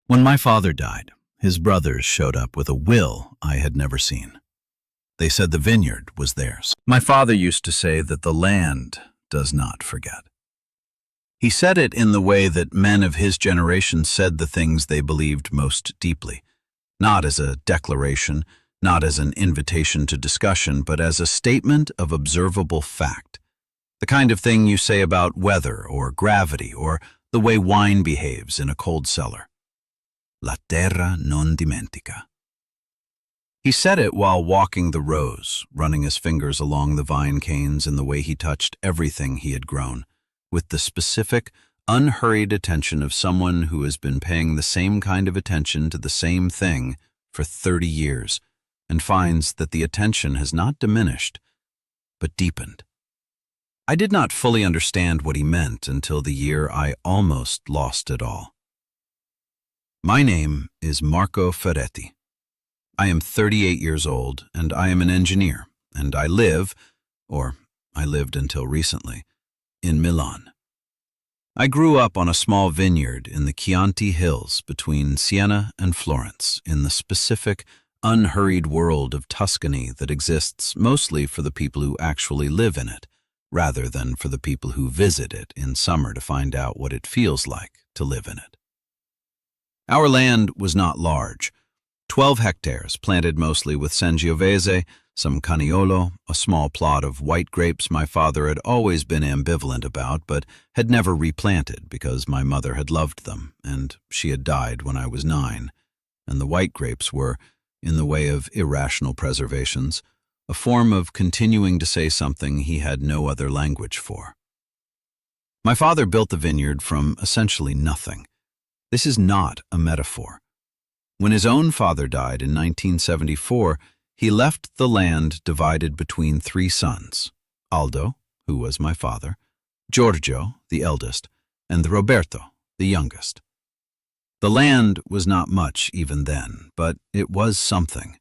When my father died, his brothers showed up with a will I had never seen. They said the vineyard was theirs. My father used to say that the land does not forget. He said it in the way that men of his generation said the things they believed most deeply, not as a declaration, not as an invitation to discussion, but as a statement of observable fact, the kind of thing you say about weather or gravity or the way wine behaves in a cold cellar. La terra non dimentica. He said it while walking the rows, running his fingers along the vine canes in the way he touched everything he had grown, with the specific, unhurried attention of someone who has been paying the same kind of attention to the same thing for 30 years and finds that the attention has not diminished, but deepened. I did not fully understand what he meant until the year I almost lost it all. My name is Marco Ferretti. I am 38 years old, and I am an engineer, and I live, or I lived until recently, in Milan. I grew up on a small vineyard in the Chianti Hills between Siena and Florence, in the specific, unhurried world of Tuscany that exists mostly for the people who actually live in it, rather than for the people who visit it in summer to find out what it feels like to live in it. Our land was not large, 12 hectares planted mostly with Sangiovese, some Caniolo, a small plot of white grapes my father had always been ambivalent about but had never replanted because my mother had loved them, and she had died when I was 9, and the white grapes were, in the way of irrational preservations, a form of continuing to say something he had no other language for. My father built the vineyard from essentially nothing. This is not a metaphor. When his own father died in 1974, he left the land divided between 3 sons, Aldo, who was my father, Giorgio, the eldest, and Roberto, the youngest. The land was not much even then, but it was something,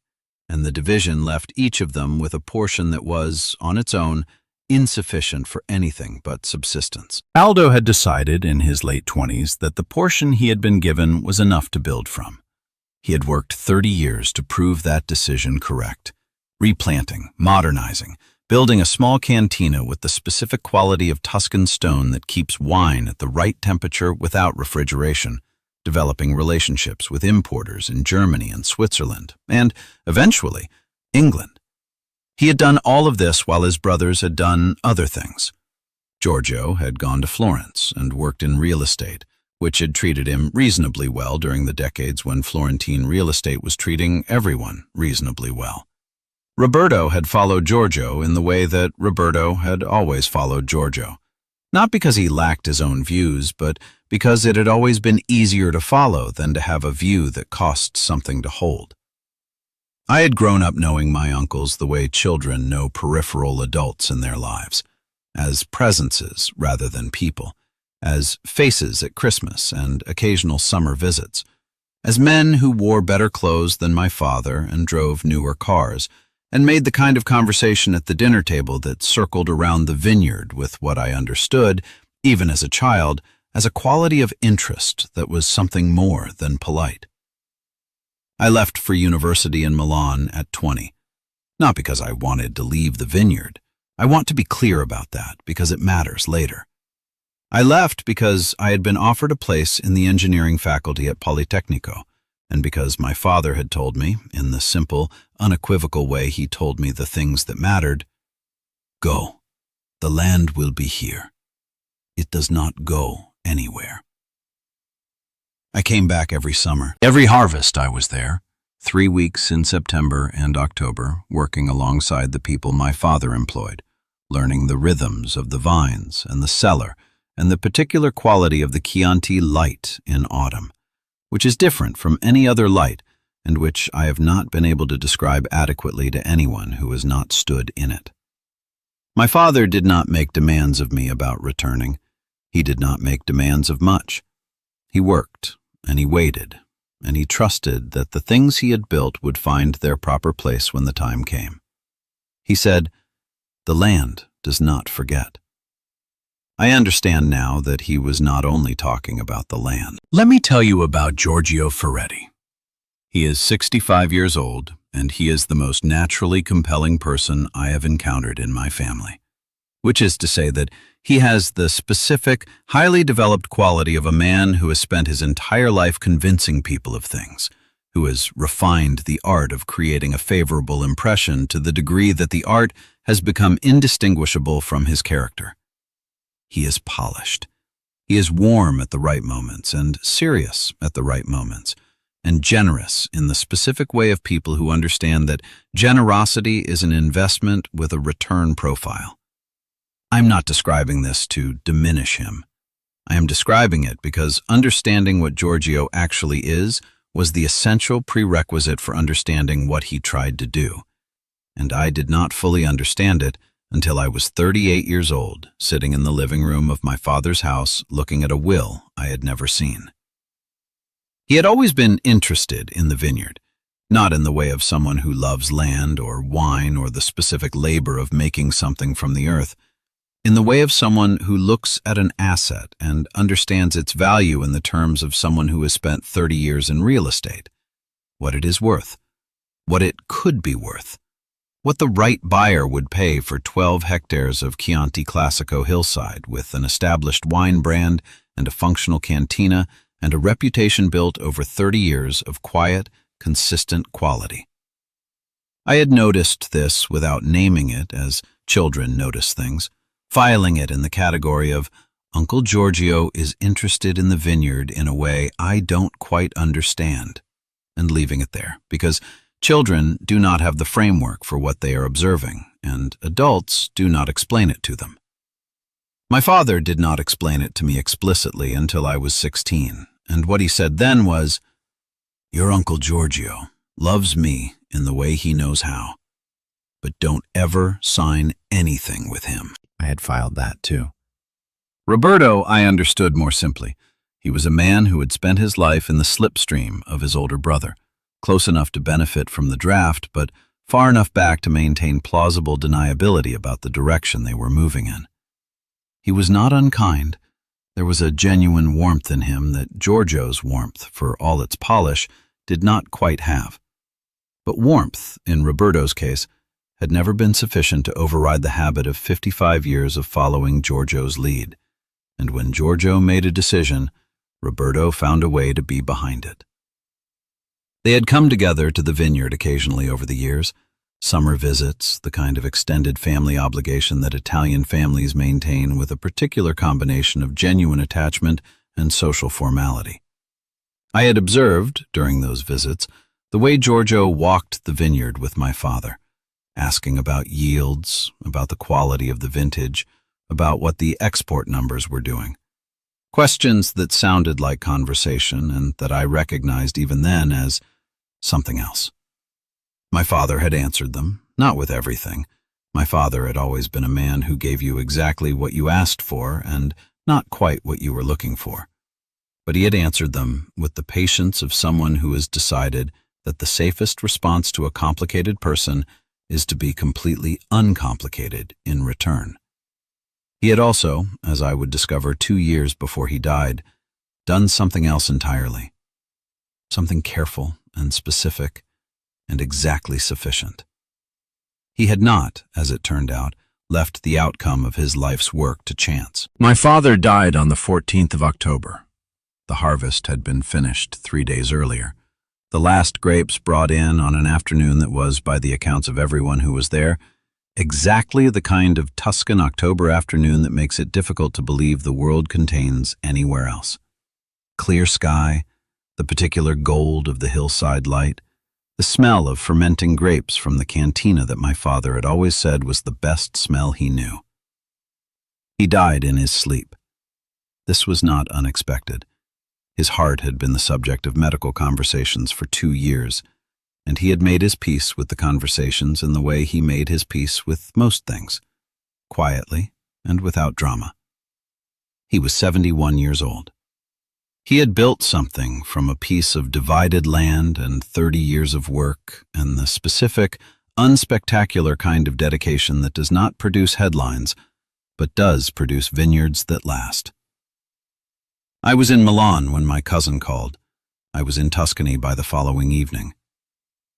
and the division left each of them with a portion that was, on its own, insufficient for anything but subsistence. Aldo had decided in his late 20s that the portion he had been given was enough to build from. He had worked 30 years to prove that decision correct, replanting, modernizing, building a small cantina with the specific quality of Tuscan stone that keeps wine at the right temperature without refrigeration, developing relationships with importers in Germany and Switzerland, and, eventually, England. He had done all of this while his brothers had done other things. Giorgio had gone to Florence and worked in real estate, which had treated him reasonably well during the decades when Florentine real estate was treating everyone reasonably well. Roberto had followed Giorgio in the way that Roberto had always followed Giorgio, not because he lacked his own views, but because it had always been easier to follow than to have a view that cost something to hold. I had grown up knowing my uncles the way children know peripheral adults in their lives, as presences rather than people, as faces at Christmas and occasional summer visits, as men who wore better clothes than my father and drove newer cars, and made the kind of conversation at the dinner table that circled around the vineyard with what I understood, even as a child, as a quality of interest that was something more than polite. I left for university in Milan at 20, not because I wanted to leave the vineyard. I want to be clear about that because it matters later. I left because I had been offered a place in the engineering faculty at Politecnico, and because my father had told me, in the simple, unequivocal way he told me the things that mattered, "Go. The land will be here. It does not go anywhere." I came back every summer. Every harvest I was there, 3 weeks in September and October, working alongside the people my father employed, learning the rhythms of the vines and the cellar and the particular quality of the Chianti light in autumn, which is different from any other light and which I have not been able to describe adequately to anyone who has not stood in it. My father did not make demands of me about returning. He did not make demands of much. He worked, and he waited, and he trusted that the things he had built would find their proper place when the time came. He said, "The land does not forget." I understand now that he was not only talking about the land. Let me tell you about Giorgio Ferretti. He is 65 years old, and he is the most naturally compelling person I have encountered in my family. Which is to say that he has the specific, highly developed quality of a man who has spent his entire life convincing people of things, who has refined the art of creating a favorable impression to the degree that the art has become indistinguishable from his character. He is polished. He is warm at the right moments and serious at the right moments, and generous in the specific way of people who understand that generosity is an investment with a return profile. I'm not describing this to diminish him. I am describing it because understanding what Giorgio actually is was the essential prerequisite for understanding what he tried to do. And I did not fully understand it until I was 38 years old, sitting in the living room of my father's house looking at a will I had never seen. He had always been interested in the vineyard, not in the way of someone who loves land or wine or the specific labor of making something from the earth, in the way of someone who looks at an asset and understands its value in the terms of someone who has spent 30 years in real estate, what it is worth, what it could be worth, what the right buyer would pay for 12 hectares of Chianti Classico hillside with an established wine brand and a functional cantina and a reputation built over 30 years of quiet, consistent quality. I had noticed this without naming it as children notice things, filing it in the category of Uncle Giorgio is interested in the vineyard in a way I don't quite understand, and leaving it there, because children do not have the framework for what they are observing, and adults do not explain it to them. My father did not explain it to me explicitly until I was 16, and what he said then was, "Your Uncle Giorgio loves me in the way he knows how, but don't ever sign anything with him." I had filed that too. Roberto, I understood more simply. He was a man who had spent his life in the slipstream of his older brother, close enough to benefit from the draft, but far enough back to maintain plausible deniability about the direction they were moving in. He was not unkind. There was a genuine warmth in him that Giorgio's warmth, for all its polish, did not quite have. But warmth, in Roberto's case, had never been sufficient to override the habit of 55 years of following Giorgio's lead, and when Giorgio made a decision, Roberto found a way to be behind it. They had come together to the vineyard occasionally over the years, summer visits, the kind of extended family obligation that Italian families maintain with a particular combination of genuine attachment and social formality. I had observed, during those visits, the way Giorgio walked the vineyard with my father, asking about yields, about the quality of the vintage, about what the export numbers were doing. Questions that sounded like conversation and that I recognized even then as something else. My father had answered them, not with everything. My father had always been a man who gave you exactly what you asked for and not quite what you were looking for. But he had answered them with the patience of someone who has decided that the safest response to a complicated person is to be completely uncomplicated in return. He had also, as I would discover 2 years before he died, done something else entirely. Something careful and specific and exactly sufficient. He had not, as it turned out, left the outcome of his life's work to chance. My father died on the 14th of October. The harvest had been finished 3 days earlier. The last grapes brought in on an afternoon that was, by the accounts of everyone who was there, exactly the kind of Tuscan October afternoon that makes it difficult to believe the world contains anywhere else. Clear sky, the particular gold of the hillside light, the smell of fermenting grapes from the cantina that my father had always said was the best smell he knew. He died in his sleep. This was not unexpected. His heart had been the subject of medical conversations for 2 years, and he had made his peace with the conversations in the way he made his peace with most things, quietly and without drama. He was 71 years old. He had built something from a piece of divided land and 30 years of work and the specific, unspectacular kind of dedication that does not produce headlines, but does produce vineyards that last. I was in Milan when my cousin called. I was in Tuscany by the following evening.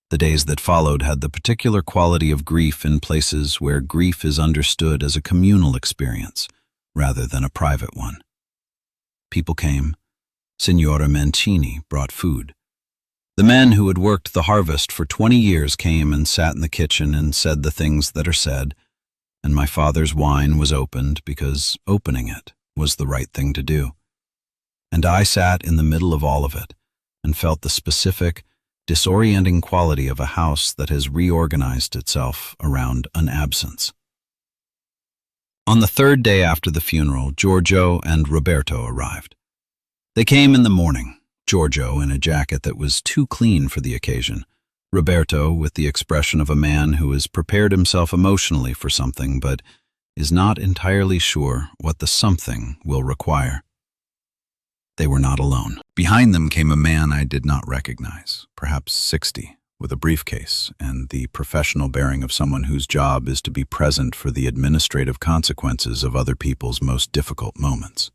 The days that followed had the particular quality of grief in places where grief is understood as a communal experience rather than a private one. People came. Signora Mancini brought food. The men who had worked the harvest for 20 years came and sat in the kitchen and said the things that are said, and my father's wine was opened because opening it was the right thing to do. And I sat in the middle of all of it and felt the specific, disorienting quality of a house that has reorganized itself around an absence. On the third day after the funeral, Giorgio and Roberto arrived. They came in the morning, Giorgio in a jacket that was too clean for the occasion, Roberto with the expression of a man who has prepared himself emotionally for something but is not entirely sure what the something will require. They were not alone. Behind them came a man I did not recognize, perhaps 60, with a briefcase and the professional bearing of someone whose job is to be present for the administrative consequences of other people's most difficult moments.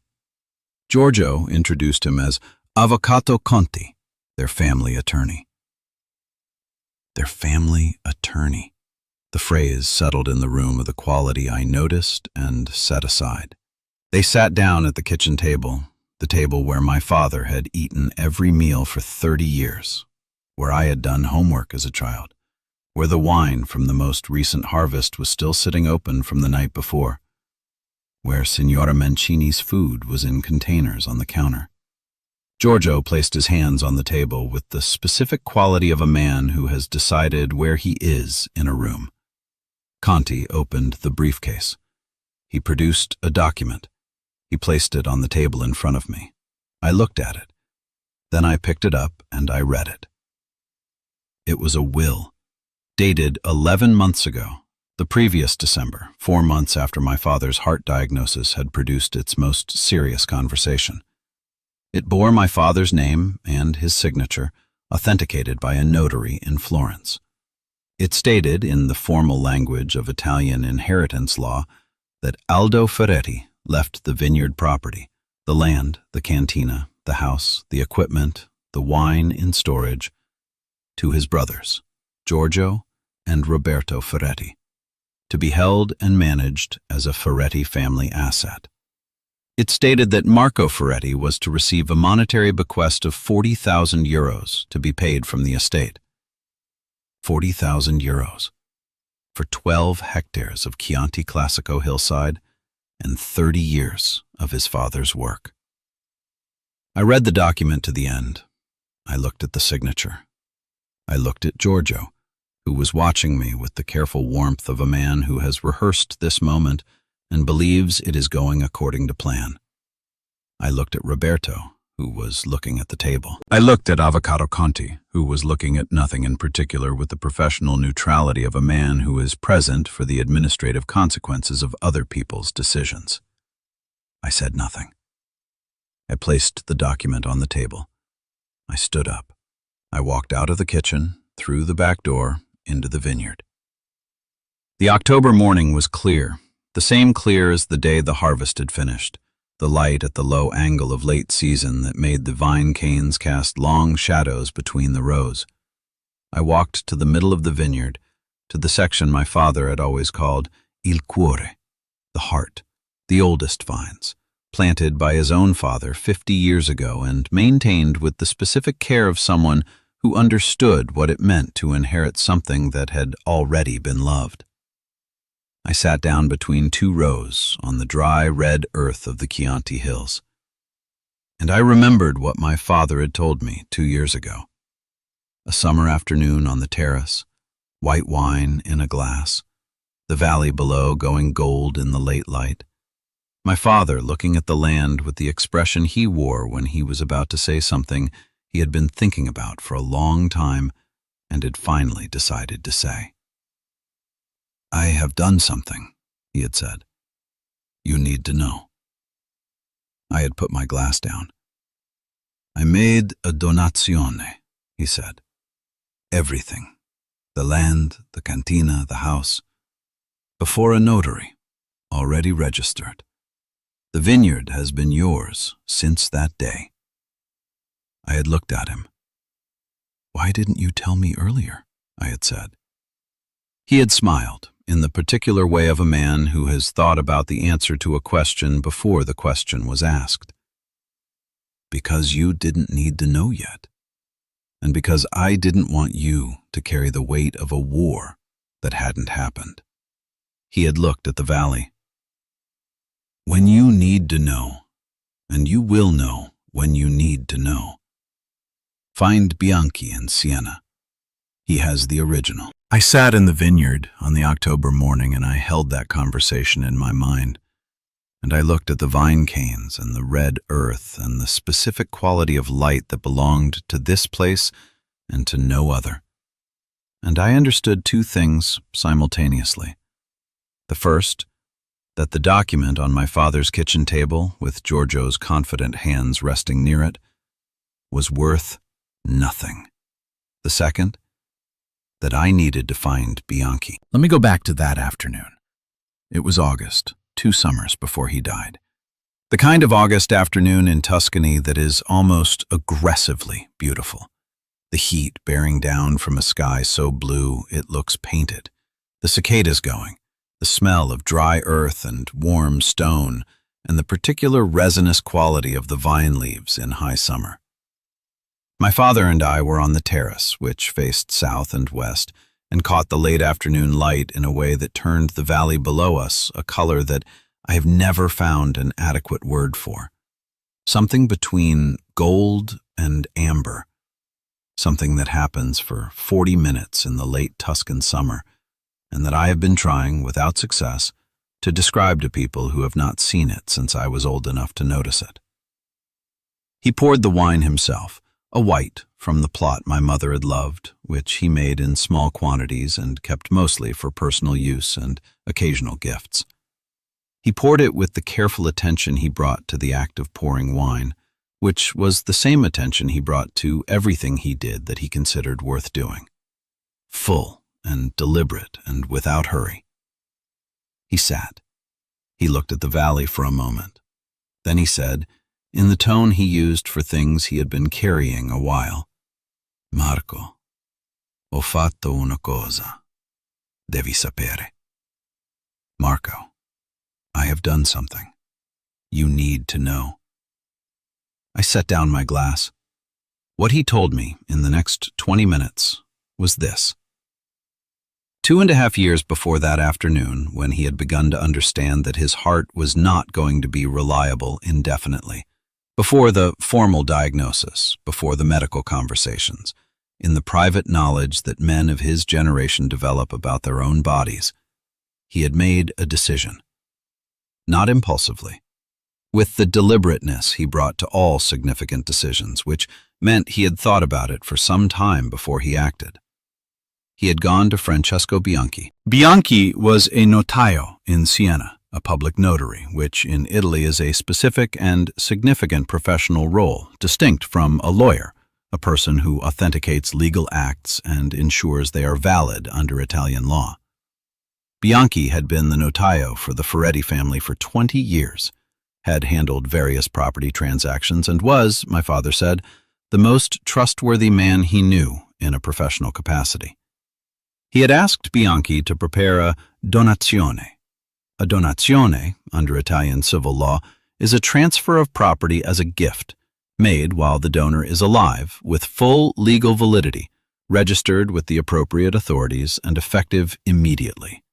Giorgio introduced him as Avvocato Conti, their family attorney. Their family attorney. The phrase settled in the room with a quality I noticed and set aside. They sat down at the kitchen table, the table where my father had eaten every meal for 30 years, where I had done homework as a child, where the wine from the most recent harvest was still sitting open from the night before, where Signora Mancini's food was in containers on the counter. Giorgio placed his hands on the table with the specific quality of a man who has decided where he is in a room. Conti opened the briefcase. He produced a document. He placed it on the table in front of me. I looked at it. Then I picked it up and I read it. It was a will, dated 11 months ago, the previous December, 4 months after my father's heart diagnosis had produced its most serious conversation. It bore my father's name and his signature, authenticated by a notary in Florence. It stated, in the formal language of Italian inheritance law, that Aldo Ferretti left the vineyard property, the land, the cantina, the house, the equipment, the wine in storage, to his brothers, Giorgio and Roberto Ferretti, to be held and managed as a Ferretti family asset. It stated that Marco Ferretti was to receive a monetary bequest of 40,000 euros to be paid from the estate. 40,000 euros for 12 hectares of Chianti Classico hillside and 30 years of his father's work. I read the document to the end. I looked at the signature. I looked at Giorgio, who was watching me with the careful warmth of a man who has rehearsed this moment and believes it is going according to plan. I looked at Roberto, who was looking at the table. I looked at Avvocato Conti, who was looking at nothing in particular with the professional neutrality of a man who is present for the administrative consequences of other people's decisions. I said nothing. I placed the document on the table. I stood up. I walked out of the kitchen, through the back door, into the vineyard. The October morning was clear, the same clear as the day the harvest had finished, the light at the low angle of late season that made the vine canes cast long shadows between the rows. I walked to the middle of the vineyard, to the section my father had always called Il Cuore, the heart, the oldest vines, planted by his own father 50 years ago and maintained with the specific care of someone who understood what it meant to inherit something that had already been loved. I sat down between 2 rows on the dry red earth of the Chianti Hills. And I remembered what my father had told me 2 years ago. A summer afternoon on the terrace, white wine in a glass, the valley below going gold in the late light. My father looking at the land with the expression he wore when he was about to say something he had been thinking about for a long time and had finally decided to say. "I have done something," he had said. "You need to know." I had put my glass down. "I made a donazione," he said. "Everything, the land, the cantina, the house, before a notary, already registered. The vineyard has been yours since that day." I had looked at him. "Why didn't you tell me earlier?" I had said. He had smiled, in the particular way of a man who has thought about the answer to a question before the question was asked. "Because you didn't need to know yet, and because I didn't want you to carry the weight of a war that hadn't happened." He had looked at the valley. "When you need to know, and you will know when you need to know, find Bianchi in Siena. He has the original." I sat in the vineyard on the October morning, and I held that conversation in my mind. And I looked at the vine canes and the red earth and the specific quality of light that belonged to this place and to no other. And I understood two things simultaneously. The first, that the document on my father's kitchen table, with Giorgio's confident hands resting near it, was worth nothing. The second, that I needed to find Bianchi. Let me go back to that afternoon. It was August, 2 summers before he died. The kind of August afternoon in Tuscany that is almost aggressively beautiful. The heat bearing down from a sky so blue it looks painted. The cicadas going, the smell of dry earth and warm stone, and the particular resinous quality of the vine leaves in high summer. My father and I were on the terrace, which faced south and west, and caught the late afternoon light in a way that turned the valley below us a color that I have never found an adequate word for. Something between gold and amber. Something that happens for 40 minutes in the late Tuscan summer, and that I have been trying, without success, to describe to people who have not seen it since I was old enough to notice it. He poured the wine himself, a white from the plot my mother had loved, which he made in small quantities and kept mostly for personal use and occasional gifts. He poured it with the careful attention he brought to the act of pouring wine, which was the same attention he brought to everything he did that he considered worth doing. Full and deliberate and without hurry. He sat. He looked at the valley for a moment. Then he said, in the tone he used for things he had been carrying a while, "Marco, ho fatto una cosa. Devi sapere." "Marco, I have done something. You need to know." I set down my glass. What he told me in the next 20 minutes was this. 2.5 years before that afternoon, when he had begun to understand that his heart was not going to be reliable indefinitely, before the formal diagnosis, before the medical conversations, in the private knowledge that men of his generation develop about their own bodies, he had made a decision. Not impulsively, with the deliberateness he brought to all significant decisions, which meant he had thought about it for some time before he acted. He had gone to Francesco Bianchi. Bianchi was a notaio in Siena, a public notary, which in Italy is a specific and significant professional role, distinct from a lawyer, a person who authenticates legal acts and ensures they are valid under Italian law. Bianchi had been the notaio for the Ferretti family for 20 years, had handled various property transactions, and was, my father said, the most trustworthy man he knew in a professional capacity. He had asked Bianchi to prepare a donazione. A donazione, under Italian civil law, is a transfer of property as a gift, made while the donor is alive, with full legal validity, registered with the appropriate authorities, and effective immediately.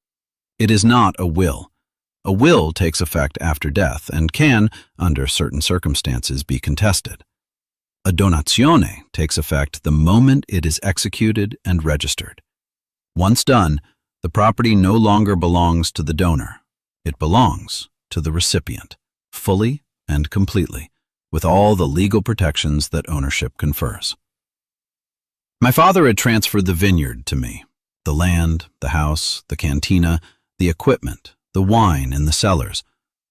It is not a will. A will takes effect after death and can, under certain circumstances, be contested. A donazione takes effect the moment it is executed and registered. Once done, the property no longer belongs to the donor. It belongs to the recipient, fully and completely, with all the legal protections that ownership confers. My father had transferred the vineyard to me, the land, the house, the cantina, the equipment, the wine in the cellars,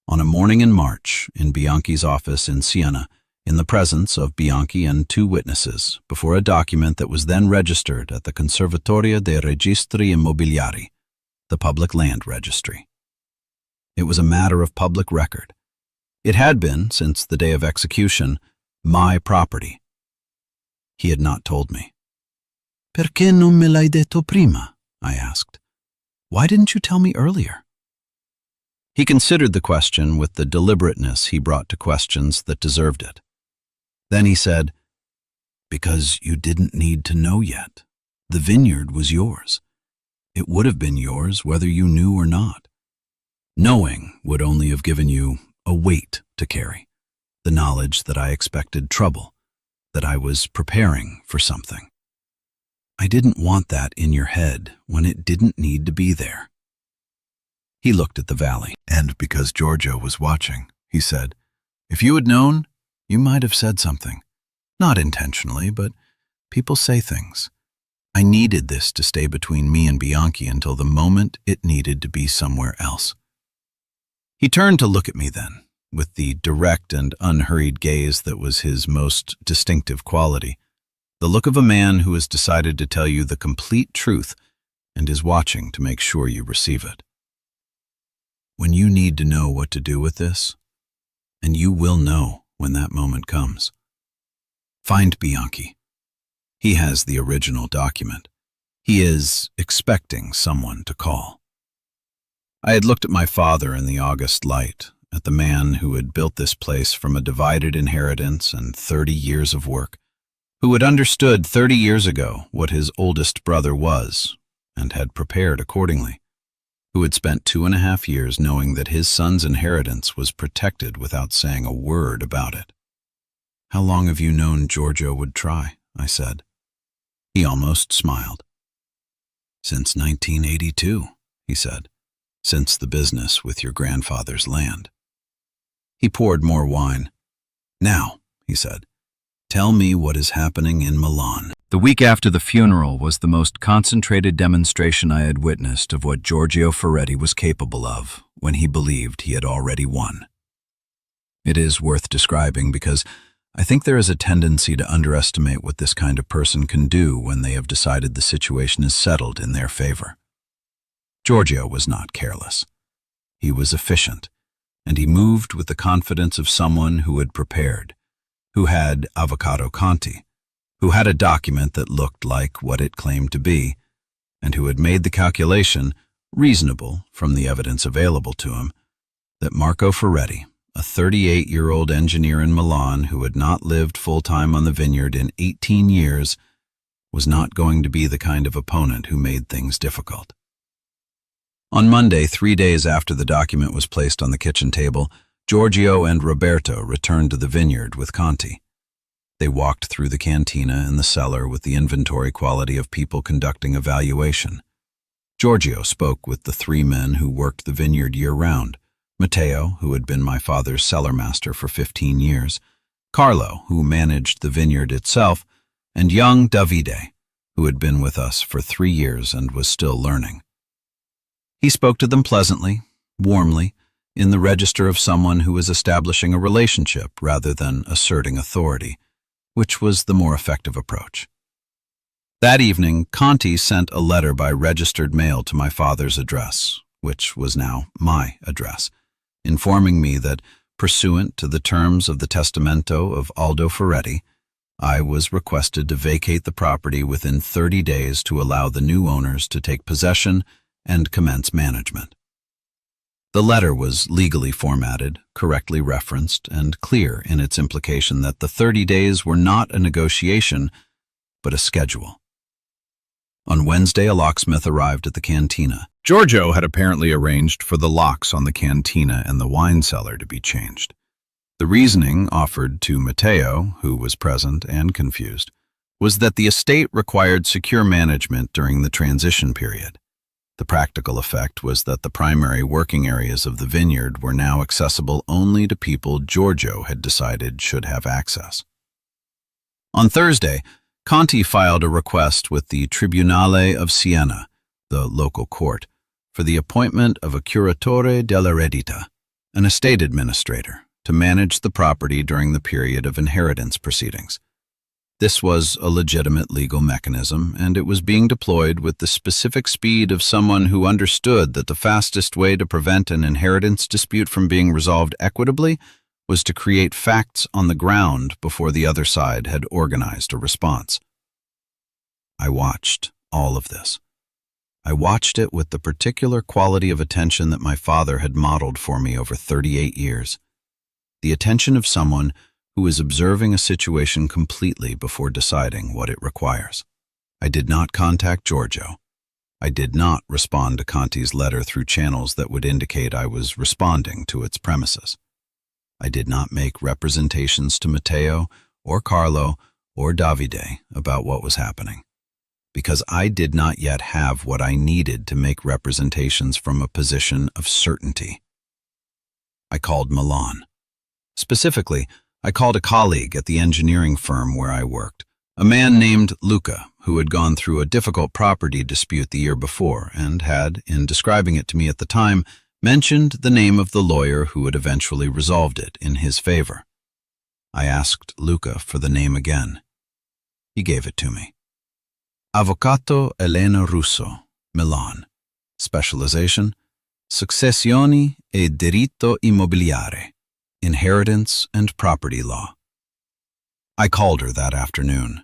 on a morning in March in Bianchi's office in Siena, in the presence of Bianchi and 2 witnesses, before a document that was then registered at the Conservatorio dei Registri Immobiliari, the public land registry. It was a matter of public record. It had been, since the day of execution, my property. He had not told me. "Perché non me l'hai detto prima?" I asked. "Why didn't you tell me earlier?" He considered the question with the deliberateness he brought to questions that deserved it. Then he said, "Because you didn't need to know yet. The vineyard was yours. It would have been yours whether you knew or not. Knowing would only have given you a weight to carry, the knowledge that I expected trouble, that I was preparing for something. I didn't want that in your head when it didn't need to be there." He looked at the valley, and because Giorgio was watching, he said, "If you had known, you might have said something. Not intentionally, but people say things. I needed this to stay between me and Bianchi until the moment it needed to be somewhere else." He turned to look at me then, with the direct and unhurried gaze that was his most distinctive quality, the look of a man who has decided to tell you the complete truth and is watching to make sure you receive it. "When you need to know what to do with this, and you will know when that moment comes, find Bianchi. He has the original document. He is expecting someone to call." I had looked at my father in the August light, at the man who had built this place from a divided inheritance and 30 years of work, who had understood 30 years ago what his oldest brother was and had prepared accordingly, who had spent 2.5 years knowing that his son's inheritance was protected without saying a word about it. "How long have you known Giorgio would try?" I said. He almost smiled. "Since 1982, he said. "Since the business with your grandfather's land." He poured more wine. "Now," he said, "tell me what is happening in Milan." The week after the funeral was the most concentrated demonstration I had witnessed of what Giorgio Ferretti was capable of when he believed he had already won. It is worth describing because I think there is a tendency to underestimate what this kind of person can do when they have decided the situation is settled in their favor. Giorgio was not careless. He was efficient, and he moved with the confidence of someone who had prepared, who had avocado Conti, who had a document that looked like what it claimed to be, and who had made the calculation, reasonable from the evidence available to him, that Marco Ferretti, a 38-year-old engineer in Milan who had not lived full-time on the vineyard in 18 years, was not going to be the kind of opponent who made things difficult. On Monday, 3 days after the document was placed on the kitchen table, Giorgio and Roberto returned to the vineyard with Conti. They walked through the cantina and the cellar with the inventory quality of people conducting a valuation. Giorgio spoke with the 3 men who worked the vineyard year-round: Matteo, who had been my father's cellar master for 15 years, Carlo, who managed the vineyard itself, and young Davide, who had been with us for 3 years and was still learning. He spoke to them pleasantly, warmly, in the register of someone who was establishing a relationship rather than asserting authority, which was the more effective approach. That evening, Conti sent a letter by registered mail to my father's address, which was now my address, informing me that, pursuant to the terms of the testamento of Aldo Ferretti, I was requested to vacate the property within 30 days to allow the new owners to take possession and commence management. The letter was legally formatted, correctly referenced, and clear in its implication that the 30 days were not a negotiation, but a schedule. On Wednesday, a locksmith arrived at the cantina. Giorgio had apparently arranged for the locks on the cantina and the wine cellar to be changed. The reasoning offered to Matteo, who was present and confused, was that the estate required secure management during the transition period. The practical effect was that the primary working areas of the vineyard were now accessible only to people Giorgio had decided should have access. On Thursday, Conti filed a request with the Tribunale of Siena, the local court, for the appointment of a curatore dell'eredità, an estate administrator, to manage the property during the period of inheritance proceedings. This was a legitimate legal mechanism, and it was being deployed with the specific speed of someone who understood that the fastest way to prevent an inheritance dispute from being resolved equitably was to create facts on the ground before the other side had organized a response. I watched all of this. I watched it with the particular quality of attention that my father had modeled for me over 38 years. The attention of someone who is observing a situation completely before deciding what it requires. I did not contact Giorgio. I did not respond to Conti's letter through channels that would indicate I was responding to its premises. I did not make representations to Matteo or Carlo or Davide about what was happening, because I did not yet have what I needed to make representations from a position of certainty. I called Milan. Specifically, I called a colleague at the engineering firm where I worked, a man named Luca, who had gone through a difficult property dispute the year before and had, in describing it to me at the time, mentioned the name of the lawyer who had eventually resolved it in his favor. I asked Luca for the name again. He gave it to me. Avvocato Elena Russo, Milan. Specialization: Successioni e diritto immobiliare. Inheritance and property law. I called her that afternoon.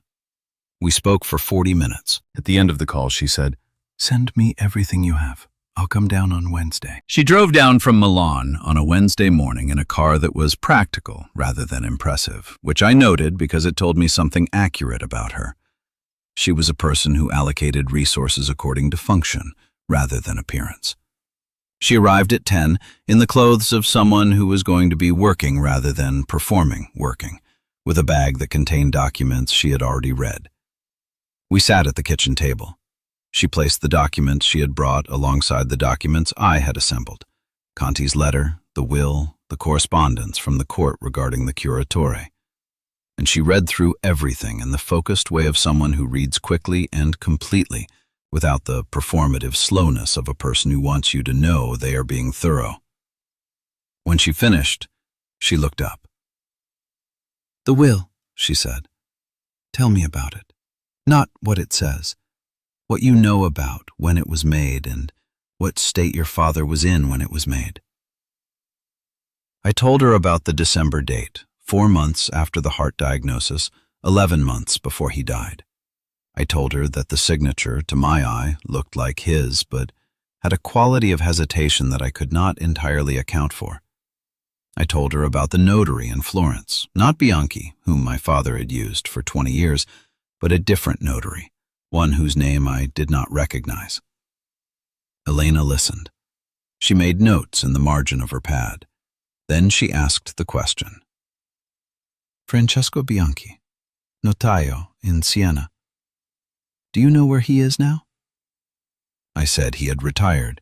We spoke for 40 minutes. At the end of the call, she said, "Send me everything you have. I'll come down on Wednesday." She drove down from Milan on a Wednesday morning in a car that was practical rather than impressive, which I noted because it told me something accurate about her. She was a person who allocated resources according to function rather than appearance. She arrived at 10 in the clothes of someone who was going to be working rather than performing working, with a bag that contained documents she had already read. We sat at the kitchen table. She placed the documents she had brought alongside the documents I had assembled: Conti's letter, the will, the correspondence from the court regarding the curatore. And she read through everything in the focused way of someone who reads quickly and completely, without the performative slowness of a person who wants you to know they are being thorough. When she finished, she looked up. "The will," she said. "Tell me about it. Not what it says. What you know about when it was made and what state your father was in when it was made." I told her about the December date, 4 months after the heart diagnosis, 11 months before he died. I told her that the signature, to my eye, looked like his, but had a quality of hesitation that I could not entirely account for. I told her about the notary in Florence, not Bianchi, whom my father had used for 20 years, but a different notary, one whose name I did not recognize. Elena listened. She made notes in the margin of her pad. Then she asked the question. "Francesco Bianchi, notaio in Siena. Do you know where he is now?" I said he had retired,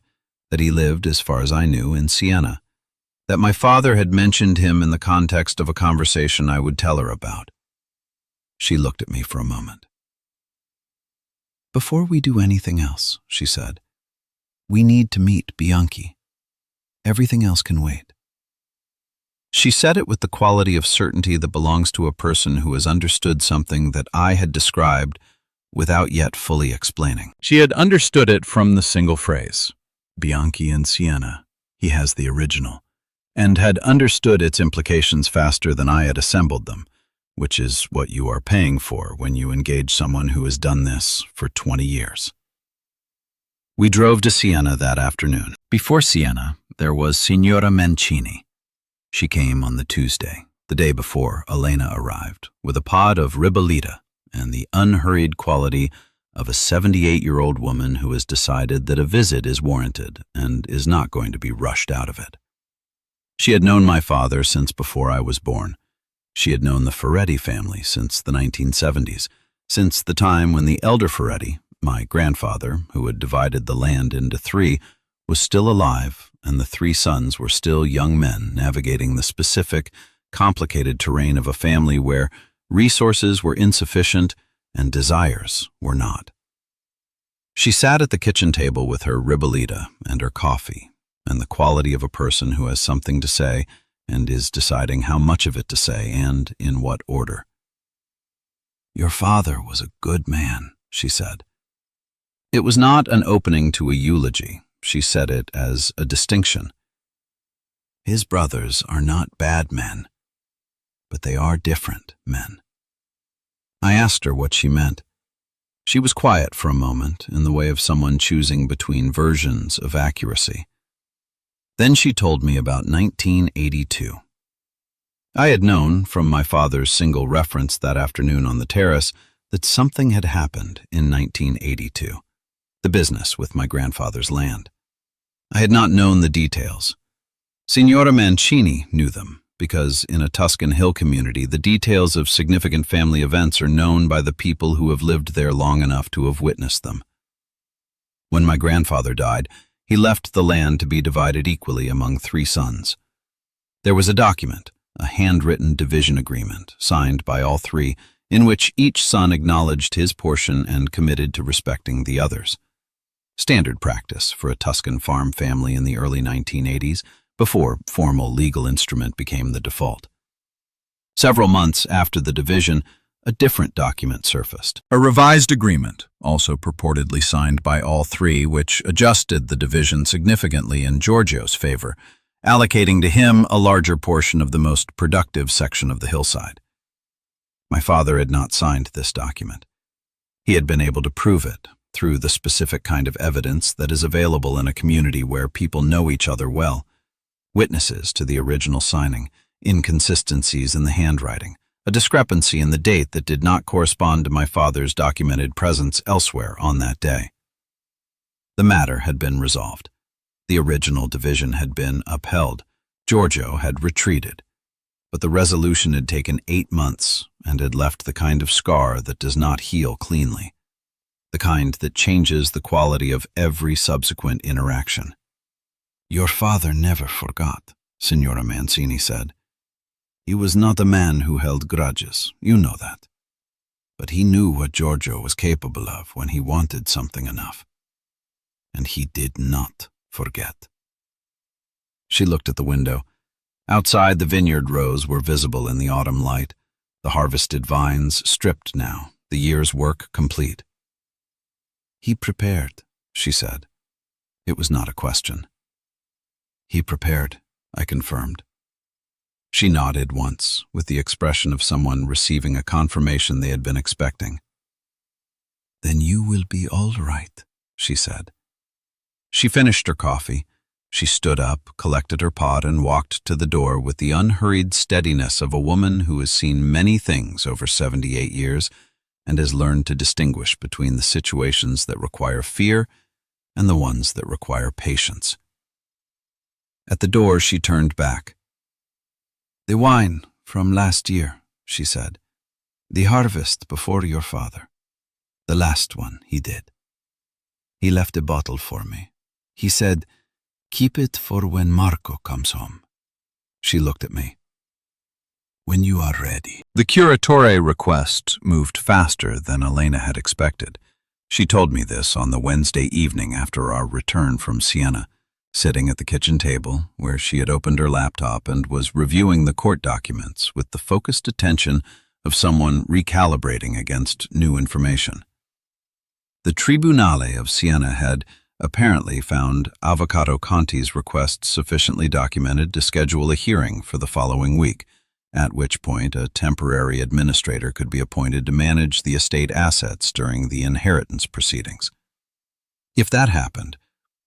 that he lived, as far as I knew, in Siena, that my father had mentioned him in the context of a conversation I would tell her about. She looked at me for a moment. "Before we do anything else," she said, "we need to meet Bianchi. Everything else can wait." She said it with the quality of certainty that belongs to a person who has understood something that I had described without yet fully explaining. She had understood it from the single phrase, "Bianchi in Siena, he has the original," and had understood its implications faster than I had assembled them, which is what you are paying for when you engage someone who has done this for 20 years. We drove to Siena that afternoon. Before Siena, there was Signora Mancini. She came on the Tuesday, the day before Elena arrived, with a pod of ribollita and the unhurried quality of a 78-year-old woman who has decided that a visit is warranted and is not going to be rushed out of it. She had known my father since before I was born. She had known the Ferretti family since the 1970s, since the time when the elder Ferretti, my grandfather, who had divided the land into 3, was still alive, and the 3 sons were still young men navigating the specific, complicated terrain of a family where resources were insufficient and desires were not. She sat at the kitchen table with her ribollita and her coffee, and the quality of a person who has something to say and is deciding how much of it to say and in what order. "Your father was a good man," she said. It was not an opening to a eulogy. She said it as a distinction. His brothers are not bad men, but they are different men. I asked her what she meant. She was quiet for a moment, in the way of someone choosing between versions of accuracy. Then she told me about 1982. I had known, from my father's single reference that afternoon on the terrace, that something had happened in 1982, the business with my grandfather's land. I had not known the details. Signora Mancini knew them, because in a Tuscan hill community, the details of significant family events are known by the people who have lived there long enough to have witnessed them. When my grandfather died, he left the land to be divided equally among 3 sons. There was a document, a handwritten division agreement, signed by all 3, in which each son acknowledged his portion and committed to respecting the others. Standard practice for a Tuscan farm family in the early 1980s, before formal legal instrument became the default. Several months after the division, a different document surfaced. A revised agreement, also purportedly signed by all 3, which adjusted the division significantly in Giorgio's favor, allocating to him a larger portion of the most productive section of the hillside. My father had not signed this document. He had been able to prove it through the specific kind of evidence that is available in a community where people know each other well. Witnesses to the original signing, inconsistencies in the handwriting, a discrepancy in the date that did not correspond to my father's documented presence elsewhere on that day. The matter had been resolved. The original division had been upheld. Giorgio had retreated. But the resolution had taken 8 months and had left the kind of scar that does not heal cleanly, the kind that changes the quality of every subsequent interaction. "Your father never forgot," Signora Mancini said. "He was not a man who held grudges, you know that. But he knew what Giorgio was capable of when he wanted something enough. And he did not forget." She looked at the window. Outside, the vineyard rows were visible in the autumn light, the harvested vines stripped now, the year's work complete. "He prepared," she said. It was not a question. "He prepared," I confirmed. She nodded once, with the expression of someone receiving a confirmation they had been expecting. "Then you will be all right," she said. She finished her coffee. She stood up, collected her pot, and walked to the door with the unhurried steadiness of a woman who has seen many things over 78 years and has learned to distinguish between the situations that require fear and the ones that require patience. At the door, she turned back. "The wine from last year," she said. "The harvest before your father. The last one he did. He left a bottle for me. He said, 'Keep it for when Marco comes home.'" She looked at me. "When you are ready." The curatore request moved faster than Elena had expected. She told me this on the Wednesday evening after our return from Siena, sitting at the kitchen table where she had opened her laptop and was reviewing the court documents with the focused attention of someone recalibrating against new information. The Tribunale of Siena had apparently found Avvocato Conti's request sufficiently documented to schedule a hearing for the following week, at which point a temporary administrator could be appointed to manage the estate assets during the inheritance proceedings. If that happened,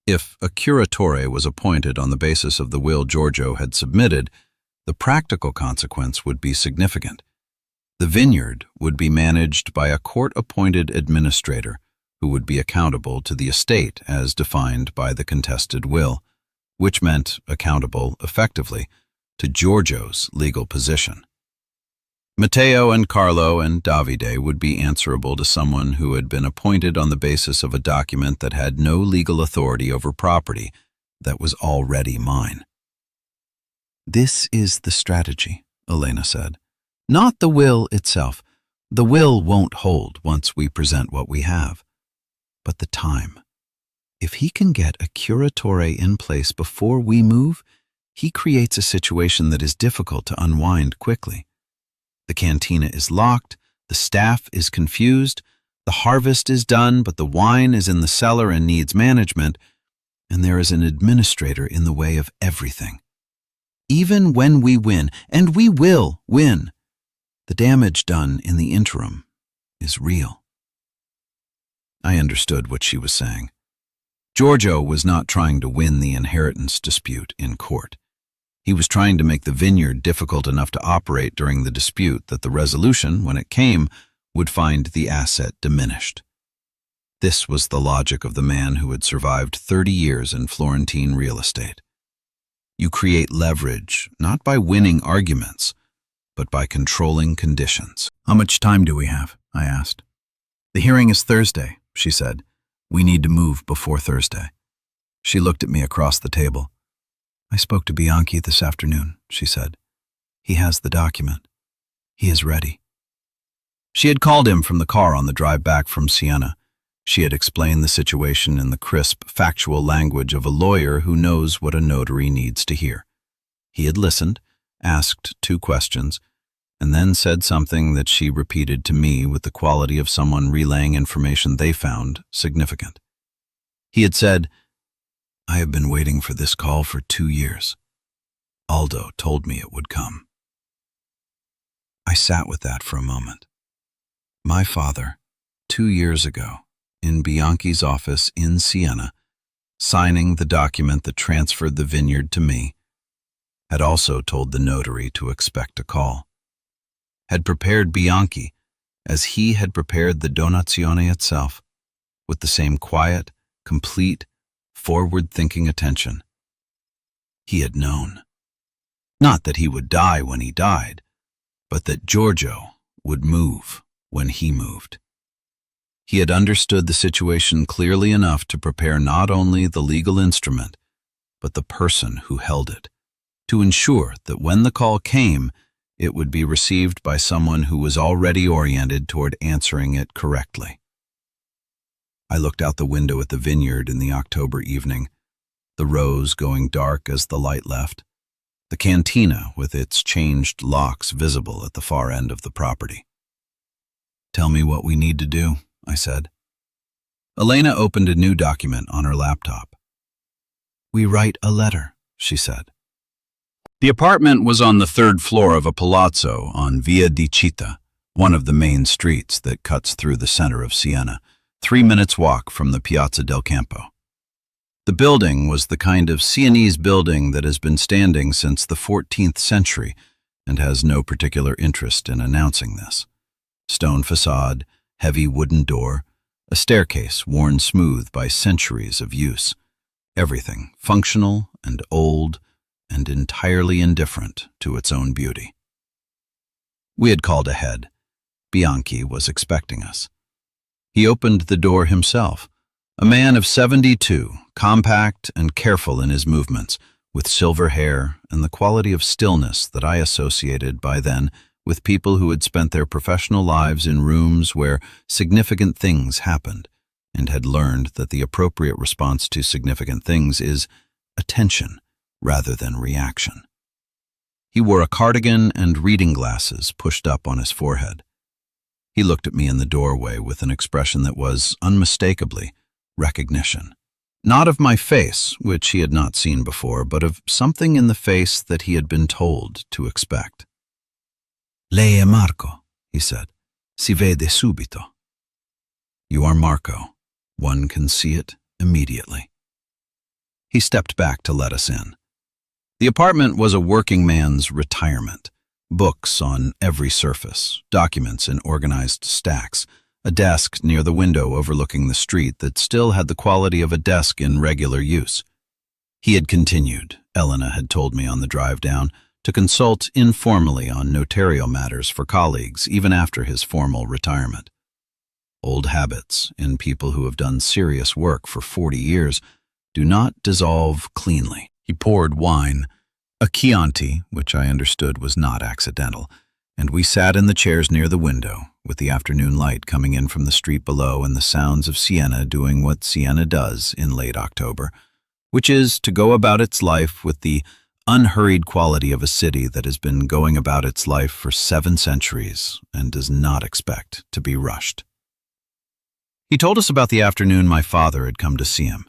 if a curatore was appointed on the basis of the will Giorgio had submitted, the practical consequence would be significant. The vineyard would be managed by a court-appointed administrator who would be accountable to the estate as defined by the contested will, which meant accountable, effectively, to Giorgio's legal position. Matteo and Carlo and Davide would be answerable to someone who had been appointed on the basis of a document that had no legal authority over property that was already mine. "This is the strategy," Elena said. "Not the will itself. The will won't hold once we present what we have. But the time. If he can get a curatore in place before we move, he creates a situation that is difficult to unwind quickly. The cantina is locked, The staff is confused, the harvest is done, but the wine is in the cellar and needs management, and there is an administrator in the way of everything. Even when we win, and we will win, the damage done in the interim is real. I understood what she was saying. Giorgio was not trying to win the inheritance dispute in court. He was trying to make the vineyard difficult enough to operate during the dispute that the resolution, when it came, would find the asset diminished. This was the logic of the man who had survived 30 years in Florentine real estate. You create leverage not by winning arguments, but by controlling conditions. How much time do we have? I asked. The hearing is Thursday, she said. We need to move before Thursday. She looked at me across the table. I spoke to Bianchi this afternoon, she said. He has the document. He is ready. She had called him from the car on the drive back from Siena. She had explained the situation in the crisp, factual language of a lawyer who knows what a notary needs to hear. He had listened, asked 2 questions, and then said something that she repeated to me with the quality of someone relaying information they found significant. He had said, I have been waiting for this call for 2 years. Aldo told me it would come. I sat with that for a moment. My father, 2 years ago, in Bianchi's office in Siena, signing the document that transferred the vineyard to me, had also told the notary to expect a call, had prepared Bianchi as he had prepared the donazione itself, with the same quiet, complete, forward-thinking attention. He had known. Not that he would die when he died, but that Giorgio would move when he moved. He had understood the situation clearly enough to prepare not only the legal instrument, but the person who held it, to ensure that when the call came, it would be received by someone who was already oriented toward answering it correctly. I looked out the window at the vineyard in the October evening, the rose going dark as the light left, the cantina with its changed locks visible at the far end of the property. Tell me what we need to do, I said. Elena opened a new document on her laptop. We write a letter, she said. The apartment was on the 3rd floor of a palazzo on Via di Città, one of the main streets that cuts through the center of Siena, 3 minutes' walk from the Piazza del Campo. The building was the kind of Sienese building that has been standing since the 14th century and has no particular interest in announcing this. Stone facade, heavy wooden door, a staircase worn smooth by centuries of use. Everything functional and old and entirely indifferent to its own beauty. We had called ahead. Bianchi was expecting us. He opened the door himself, a man of 72, compact and careful in his movements, with silver hair and the quality of stillness that I associated by then with people who had spent their professional lives in rooms where significant things happened and had learned that the appropriate response to significant things is attention rather than reaction. He wore a cardigan and reading glasses pushed up on his forehead. He looked at me in the doorway with an expression that was, unmistakably, recognition. Not of my face, which he had not seen before, but of something in the face that he had been told to expect. Lei è Marco, he said. Si vede subito. You are Marco. One can see it immediately. He stepped back to let us in. The apartment was a working man's retirement. Books on every surface, documents in organized stacks, a desk near the window overlooking the street that still had the quality of a desk in regular use. He had continued, Elena had told me on the drive down, to consult informally on notarial matters for colleagues even after his formal retirement. Old habits in people who have done serious work for 40 years do not dissolve cleanly. He poured wine, a Chianti, which I understood was not accidental, and we sat in the chairs near the window, with the afternoon light coming in from the street below and the sounds of Siena doing what Siena does in late October, which is to go about its life with the unhurried quality of a city that has been going about its life for 7 centuries and does not expect to be rushed. He told us about the afternoon my father had come to see him.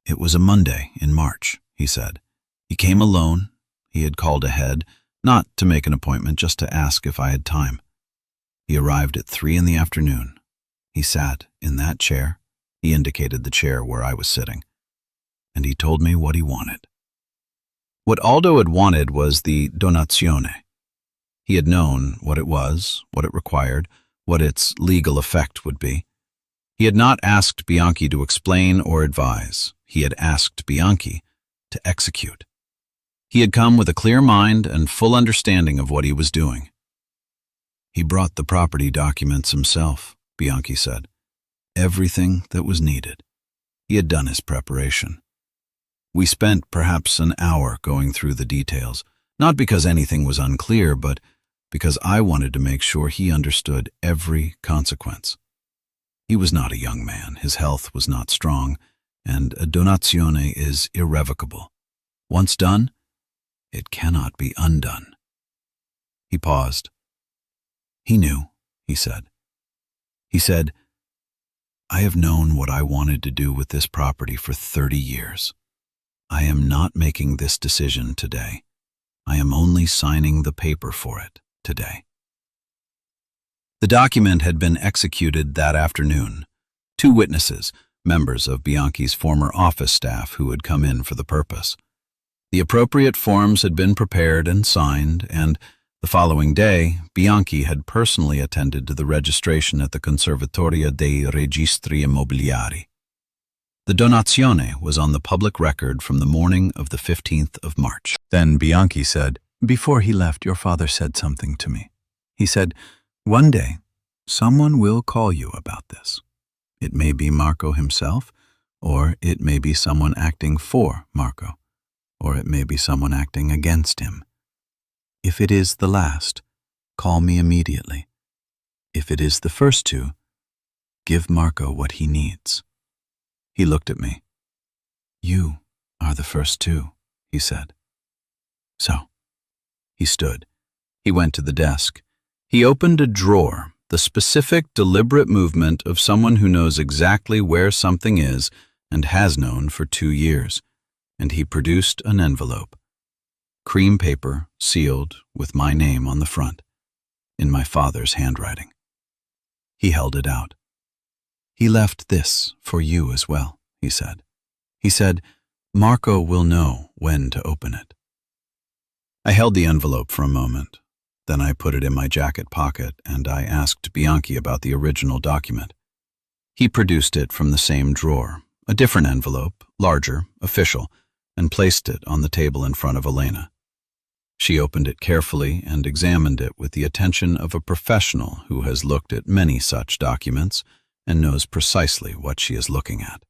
It was a Monday in March, he said. He came alone. He had called ahead, not to make an appointment, just to ask if I had time. He arrived at 3 in the afternoon. He sat in that chair. He indicated the chair where I was sitting. And he told me what he wanted. What Aldo had wanted was the donazione. He had known what it was, what it required, what its legal effect would be. He had not asked Bianchi to explain or advise. He had asked Bianchi to execute. He had come with a clear mind and full understanding of what he was doing. He brought the property documents himself, Bianchi said. Everything that was needed. He had done his preparation. We spent perhaps an hour going through the details, not because anything was unclear, but because I wanted to make sure he understood every consequence. He was not a young man, his health was not strong, and a donazione is irrevocable. Once done, it cannot be undone. He paused. He knew, he said. He said, I have known what I wanted to do with this property for 30 years. I am not making this decision today. I am only signing the paper for it today. The document had been executed that afternoon. 2 witnesses, members of Bianchi's former office staff who had come in for the purpose. The appropriate forms had been prepared and signed, and the following day, Bianchi had personally attended to the registration at the Conservatoria dei Registri Immobiliari. The donazione was on the public record from the morning of the 15th of March. Then Bianchi said, before he left, your father said something to me. He said, one day, someone will call you about this. It may be Marco himself, or it may be someone acting for Marco, or it may be someone acting against him. If it is the last, call me immediately. If it is the first 2, give Marco what he needs. He looked at me. You are the first 2, he said. So, he stood. He went to the desk. He opened a drawer, the specific, deliberate movement of someone who knows exactly where something is and has known for 2 years, and he produced an envelope. Cream paper, sealed, with my name on the front, in my father's handwriting. He held it out. He left this for you as well, he said. He said, Marco will know when to open it. I held the envelope for a moment. Then I put it in my jacket pocket and I asked Bianchi about the original document. He produced it from the same drawer, a different envelope, larger, official, and placed it on the table in front of Elena. She opened it carefully and examined it with the attention of a professional who has looked at many such documents and knows precisely what she is looking at.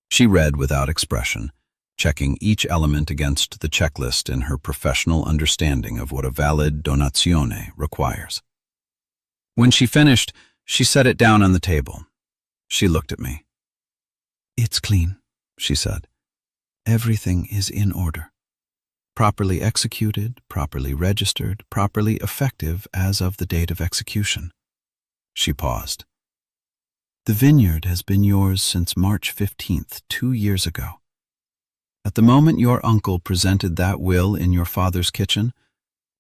She read without expression, checking each element against the checklist in her professional understanding of what a valid donazione requires. When she finished, she set it down on the table. She looked at me. It's clean, she said. Everything is in order. Properly executed, properly registered, properly effective as of the date of execution. She paused. The vineyard has been yours since March 15th, 2 years ago. At the moment your uncle presented that will in your father's kitchen,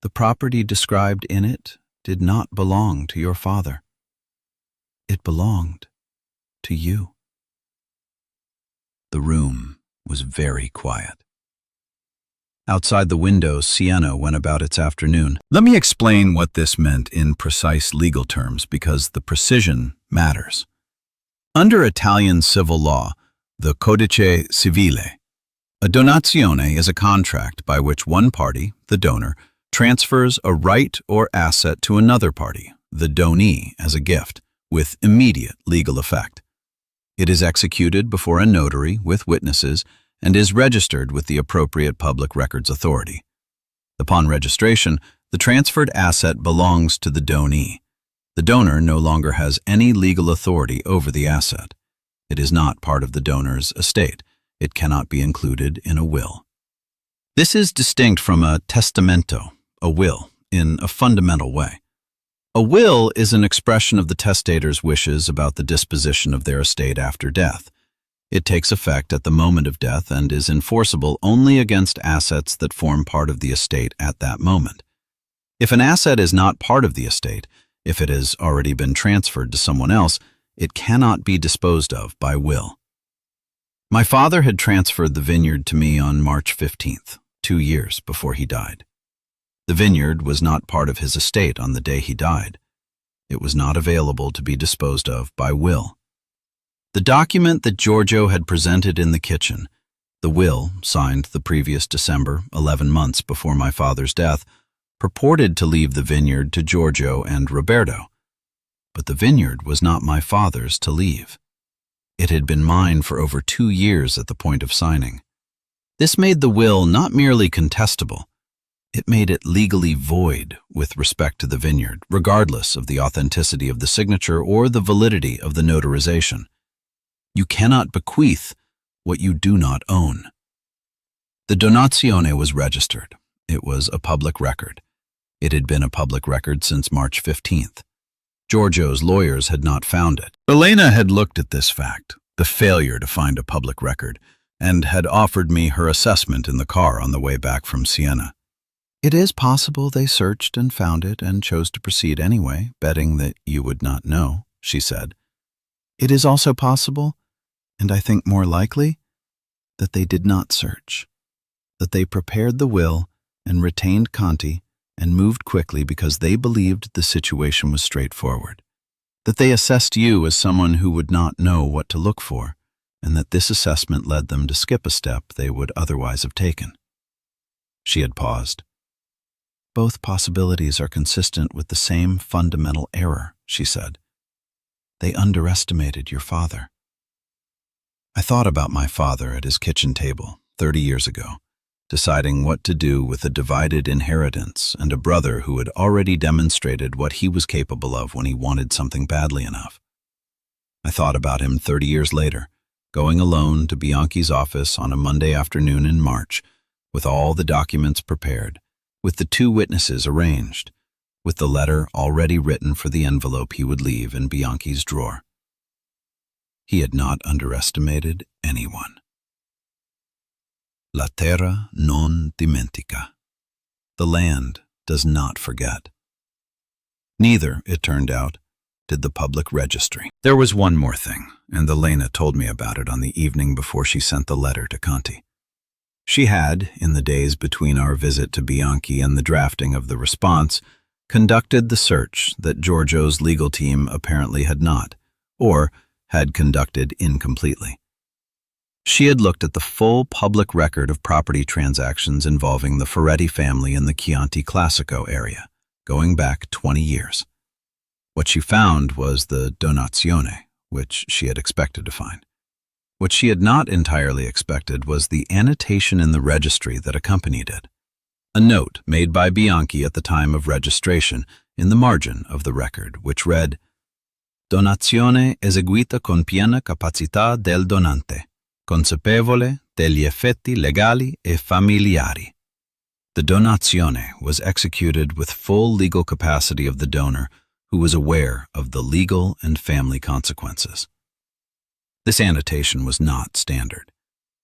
the property described in it did not belong to your father. It belonged to you. The room was very quiet. Outside the window, Siena went about its afternoon. Let me explain what this meant in precise legal terms, because the precision matters. Under Italian civil law, the Codice Civile, a donazione is a contract by which one party, the donor, transfers a right or asset to another party, the donee, as a gift, with immediate legal effect. It is executed before a notary with witnesses and is registered with the appropriate public records authority. Upon registration, the transferred asset belongs to the donee. The donor no longer has any legal authority over the asset. It is not part of the donor's estate. It cannot be included in a will. This is distinct from a testamento, a will, in a fundamental way. A will is an expression of the testator's wishes about the disposition of their estate after death. It takes effect at the moment of death and is enforceable only against assets that form part of the estate at that moment. If an asset is not part of the estate, if it has already been transferred to someone else, it cannot be disposed of by will. My father had transferred the vineyard to me on March 15th, 2 years before he died. The vineyard was not part of his estate on the day he died. It was not available to be disposed of by will. The document that Giorgio had presented in the kitchen, the will, signed the previous December, 11 months before my father's death, purported to leave the vineyard to Giorgio and Roberto. But the vineyard was not my father's to leave. It had been mine for over 2 years at the point of signing. This made the will not merely contestable, it made it legally void with respect to the vineyard, regardless of the authenticity of the signature or the validity of the notarization. You cannot bequeath what you do not own. The donazione was registered. It was a public record. It had been a public record since March 15th. Giorgio's lawyers had not found it. Elena had looked at this fact, the failure to find a public record, and had offered me her assessment in the car on the way back from Siena. It is possible they searched and found it and chose to proceed anyway, betting that you would not know, she said. It is also possible, and I think more likely, that they did not search, that they prepared the will and retained Conti and moved quickly because they believed the situation was straightforward, that they assessed you as someone who would not know what to look for, and that this assessment led them to skip a step they would otherwise have taken. She had paused. Both possibilities are consistent with the same fundamental error, she said. They underestimated your father. I thought about my father at his kitchen table 30 years ago, deciding what to do with a divided inheritance and a brother who had already demonstrated what he was capable of when he wanted something badly enough. I thought about him 30 years later, going alone to Bianchi's office on a Monday afternoon in March, with all the documents prepared, with the 2 witnesses arranged, with the letter already written for the envelope he would leave in Bianchi's drawer. He had not underestimated anyone. La terra non dimentica. The land does not forget. Neither, it turned out, did the public registry. There was one more thing, and Elena told me about it on the evening before she sent the letter to Conti. She had, in the days between our visit to Bianchi and the drafting of the response, conducted the search that Giorgio's legal team apparently had not, or had conducted incompletely. She had looked at the full public record of property transactions involving the Ferretti family in the Chianti Classico area, going back 20 years. What she found was the donazione, which she had expected to find. What she had not entirely expected was the annotation in the registry that accompanied it, a note made by Bianchi at the time of registration in the margin of the record, which read, Donazione eseguita con piena capacità del donante, consapevole degli effetti legali e familiari. The donazione was executed with full legal capacity of the donor, who was aware of the legal and family consequences. This annotation was not standard.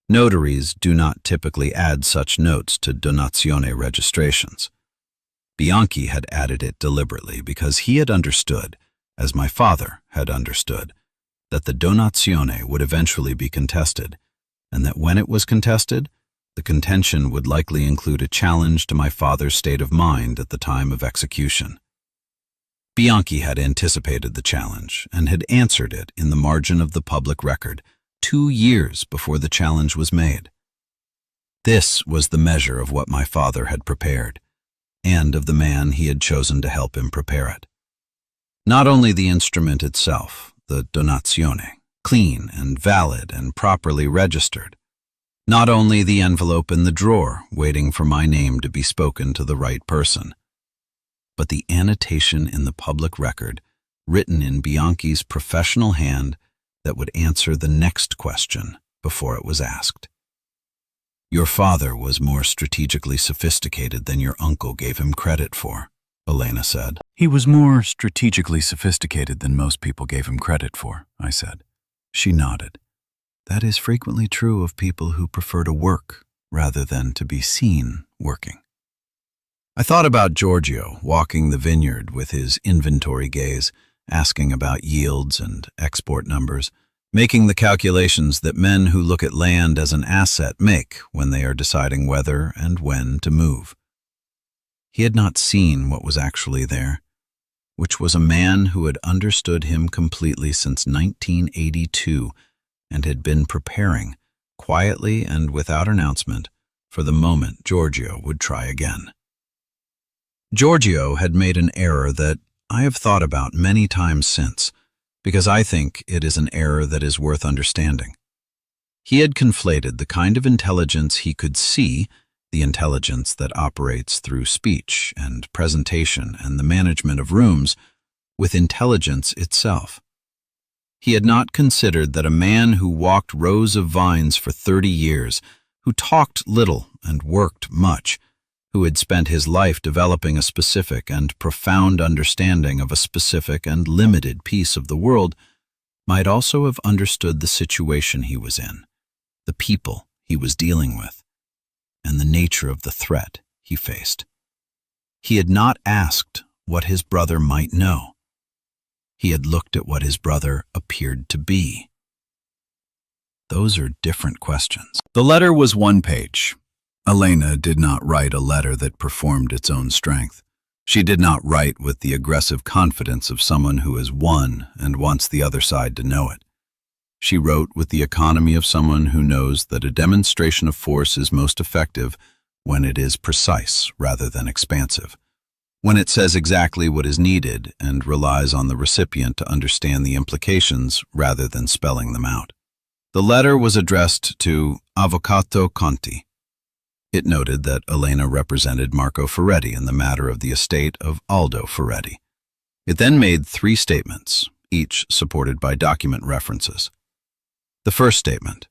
Notaries do not typically add such notes to donazione registrations. Bianchi had added it deliberately because he had understood, as my father had understood, that the donazione would eventually be contested, and that when it was contested, the contention would likely include a challenge to my father's state of mind at the time of execution. Bianchi had anticipated the challenge and had answered it in the margin of the public record 2 years before the challenge was made. This was the measure of what my father had prepared, and of the man he had chosen to help him prepare it. Not only the instrument itself, the donazione, clean and valid and properly registered. Not only the envelope in the drawer waiting for my name to be spoken to the right person, but the annotation in the public record written in Bianchi's professional hand that would answer the next question before it was asked. Your father was more strategically sophisticated than your uncle gave him credit for, Elena said. He was more strategically sophisticated than most people gave him credit for, I said. She nodded. That is frequently true of people who prefer to work rather than to be seen working. I thought about Giorgio walking the vineyard with his inventory gaze, asking about yields and export numbers, making the calculations that men who look at land as an asset make when they are deciding whether and when to move. He had not seen what was actually there, which was a man who had understood him completely since 1982 and had been preparing, quietly and without announcement, for the moment Giorgio would try again. Giorgio had made an error that I have thought about many times since, because I think it is an error that is worth understanding. He had conflated the kind of intelligence he could see, the intelligence that operates through speech and presentation and the management of rooms, with intelligence itself. He had not considered that a man who walked rows of vines for 30 years, who talked little and worked much, who had spent his life developing a specific and profound understanding of a specific and limited piece of the world, might also have understood the situation he was in, the people he was dealing with, and the nature of the threat he faced. He had not asked what his brother might know. He had looked at what his brother appeared to be. Those are different questions. The letter was one page. Elena did not write a letter that performed its own strength. She did not write with the aggressive confidence of someone who has won and wants the other side to know it. She wrote with the economy of someone who knows that a demonstration of force is most effective when it is precise rather than expansive, when it says exactly what is needed and relies on the recipient to understand the implications rather than spelling them out. The letter was addressed to Avvocato Conti. It noted that Elena represented Marco Ferretti in the matter of the estate of Aldo Ferretti. It then made 3 statements, each supported by document references. The first statement,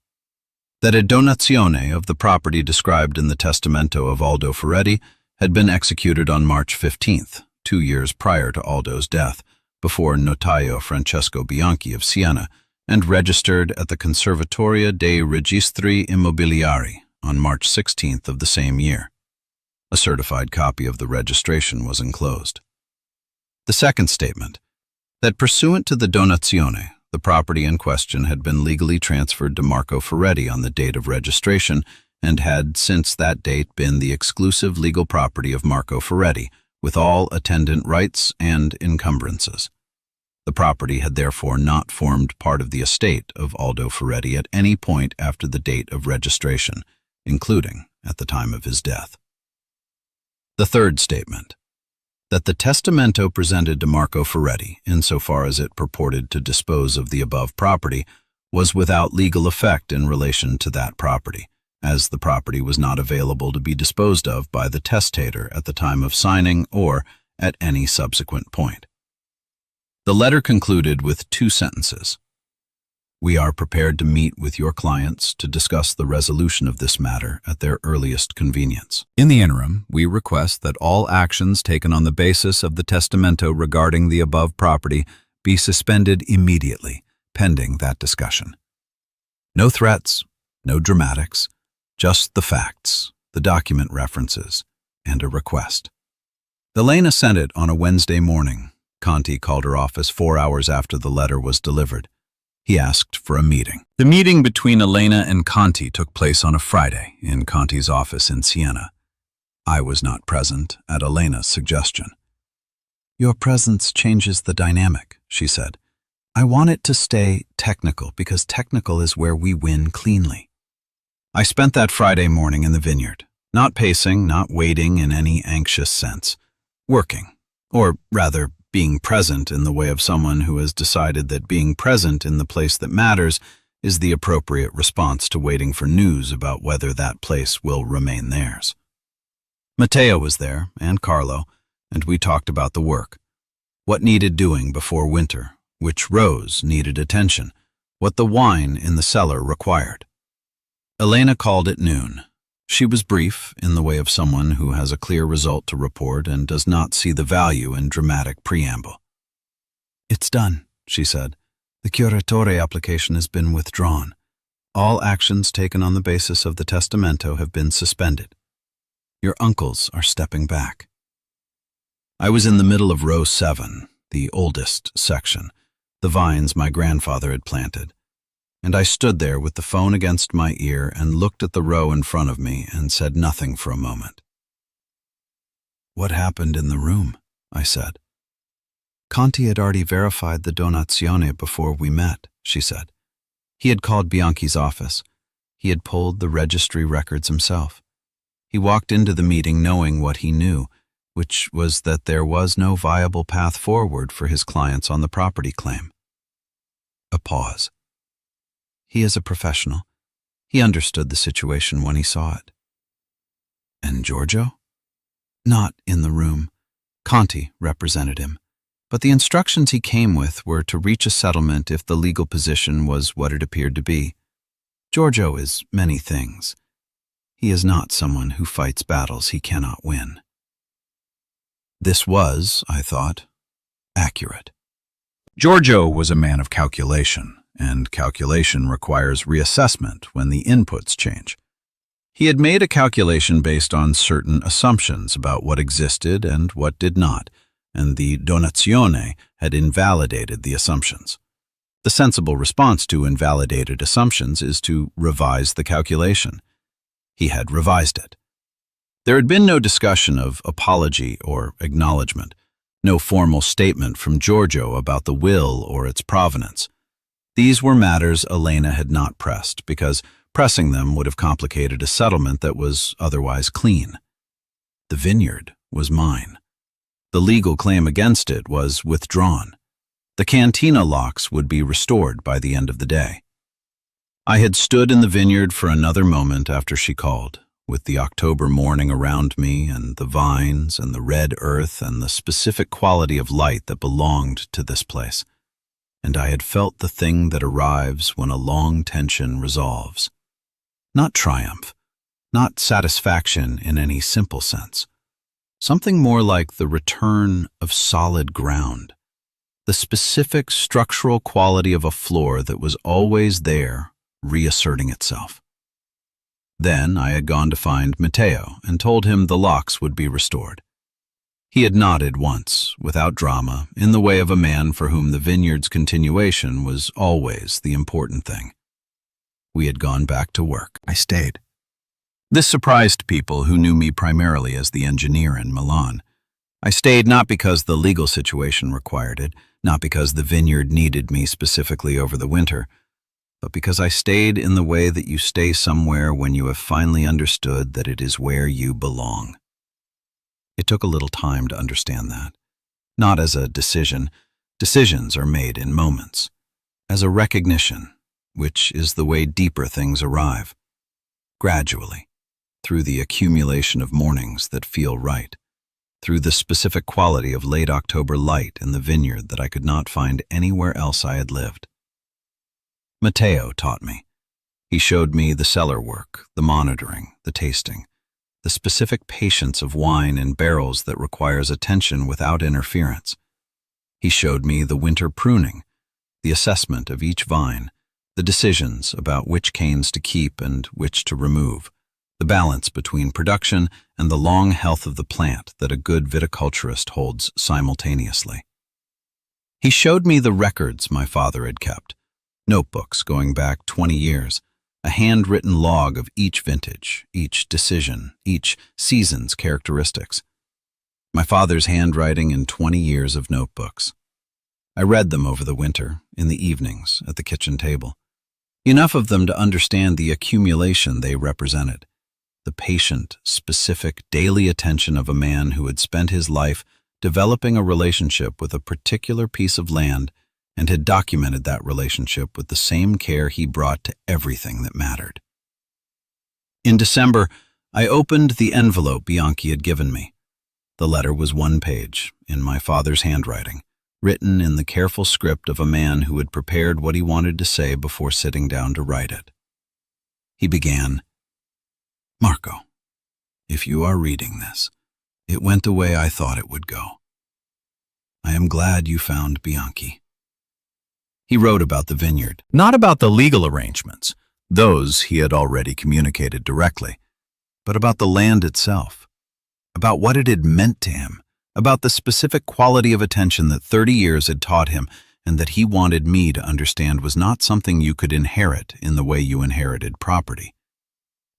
that a donazione of the property described in the testamento of Aldo Ferretti had been executed on March 15th, 2 years prior to Aldo's death, before Notaio Francesco Bianchi of Siena, and registered at the Conservatoria dei Registri Immobiliari on March 16th of the same year. A certified copy of the registration was enclosed. The second statement, that pursuant to the donazione, the property in question had been legally transferred to Marco Ferretti on the date of registration and had since that date been the exclusive legal property of Marco Ferretti, with all attendant rights and encumbrances. The property had therefore not formed part of the estate of Aldo Ferretti at any point after the date of registration, including at the time of his death. The third statement, that the testamento presented to Marco Ferretti, insofar as it purported to dispose of the above property, was without legal effect in relation to that property, as the property was not available to be disposed of by the testator at the time of signing or at any subsequent point. The letter concluded with 2 sentences. We are prepared to meet with your clients to discuss the resolution of this matter at their earliest convenience. In the interim, we request that all actions taken on the basis of the testamento regarding the above property be suspended immediately, pending that discussion. No threats, no dramatics, just the facts, the document references, and a request. Elena sent it on a Wednesday morning. Conti called her office 4 hours after the letter was delivered. He asked for a meeting. The meeting between Elena and Conti took place on a Friday in Conti's office in Siena. I was not present at Elena's suggestion. Your presence changes the dynamic, she said. I want it to stay technical because technical is where we win cleanly. I spent that Friday morning in the vineyard, not pacing, not waiting in any anxious sense, working, or rather being present in the way of someone who has decided that being present in the place that matters is the appropriate response to waiting for news about whether that place will remain theirs. Matteo was there, and Carlo, and we talked about the work. What needed doing before winter, which rows needed attention, what the wine in the cellar required. Elena called at noon. She was brief, in the way of someone who has a clear result to report and does not see the value in dramatic preamble. "It's done," she said. "The curatore application has been withdrawn. All actions taken on the basis of the testamento have been suspended. Your uncles are stepping back." I was in the middle of row 7, the oldest section, the vines my grandfather had planted, and I stood there with the phone against my ear and looked at the row in front of me and said nothing for a moment. "What happened in the room?" I said. "Conti had already verified the donazione before we met," she said. "He had called Bianchi's office. He had pulled the registry records himself. He walked into the meeting knowing what he knew, which was that there was no viable path forward for his clients on the property claim." A pause. "He is a professional. He understood the situation when he saw it." "And Giorgio?" "Not in the room. Conti represented him. But the instructions he came with were to reach a settlement if the legal position was what it appeared to be. Giorgio is many things. He is not someone who fights battles he cannot win." This was, I thought, accurate. Giorgio was a man of calculation, and calculation requires reassessment when the inputs change. He had made a calculation based on certain assumptions about what existed and what did not, and the donazione had invalidated the assumptions. The sensible response to invalidated assumptions is to revise the calculation. He had revised it. There had been no discussion of apology or acknowledgement, no formal statement from Giorgio about the will or its provenance. These were matters Elena had not pressed, because pressing them would have complicated a settlement that was otherwise clean. The vineyard was mine. The legal claim against it was withdrawn. The cantina locks would be restored by the end of the day. I had stood in the vineyard for another moment after she called, with the October morning around me and the vines and the red earth and the specific quality of light that belonged to this place. And I had felt the thing that arrives when a long tension resolves. Not triumph, not satisfaction in any simple sense. Something more like the return of solid ground, the specific structural quality of a floor that was always there, reasserting itself. Then I had gone to find Matteo and told him the locks would be restored. He had nodded once, without drama, in the way of a man for whom the vineyard's continuation was always the important thing. We had gone back to work. I stayed. This surprised people who knew me primarily as the engineer in Milan. I stayed not because the legal situation required it, not because the vineyard needed me specifically over the winter, but because I stayed in the way that you stay somewhere when you have finally understood that it is where you belong. It took a little time to understand that. Not as a decision. Decisions are made in moments. As a recognition, which is the way deeper things arrive. Gradually, through the accumulation of mornings that feel right, through the specific quality of late October light in the vineyard that I could not find anywhere else I had lived. Matteo taught me. He showed me the cellar work, the monitoring, the tasting, the specific patience of wine in barrels that requires attention without interference. He showed me the winter pruning, the assessment of each vine, the decisions about which canes to keep and which to remove, the balance between production and the long health of the plant that a good viticulturist holds simultaneously. He showed me the records my father had kept, notebooks going back 20 years, a handwritten log of each vintage, each decision, each season's characteristics. My father's handwriting in 20 years of notebooks. I read them over the winter, in the evenings, at the kitchen table. Enough of them to understand the accumulation they represented. The patient, specific, daily attention of a man who had spent his life developing a relationship with a particular piece of land and had documented that relationship with the same care he brought to everything that mattered. In December, I opened the envelope Bianchi had given me. The letter was 1 page, in my father's handwriting, written in the careful script of a man who had prepared what he wanted to say before sitting down to write it. He began, Marco, if you are reading this, it went the way I thought it would go. I am glad you found Bianchi. He wrote about the vineyard, not about the legal arrangements. Those he had already communicated directly, but about the land itself, about what it had meant to him, about the specific quality of attention that 30 years had taught him and that he wanted me to understand was not something you could inherit in the way you inherited property.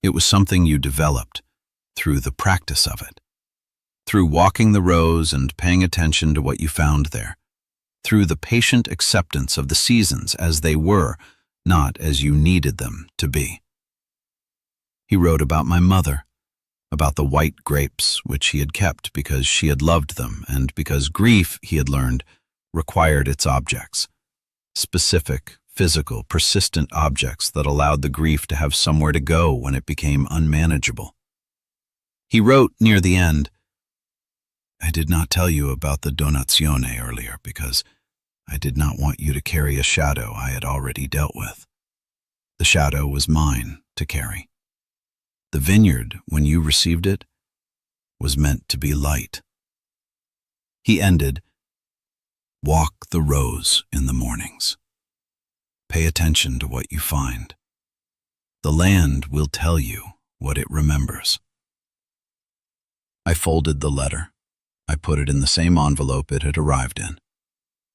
It was something you developed through the practice of it, through walking the rows and paying attention to what you found there, through the patient acceptance of the seasons as they were, not as you needed them to be. He wrote about my mother, about the white grapes which he had kept because she had loved them and because grief, he had learned, required its objects, specific, physical, persistent objects that allowed the grief to have somewhere to go when it became unmanageable. He wrote near the end, "I did not tell you about the donazione earlier because I did not want you to carry a shadow I had already dealt with. The shadow was mine to carry. The vineyard, when you received it, was meant to be light." He ended, "Walk the rows in the mornings. Pay attention to what you find. The land will tell you what it remembers." I folded the letter. I put it in the same envelope it had arrived in.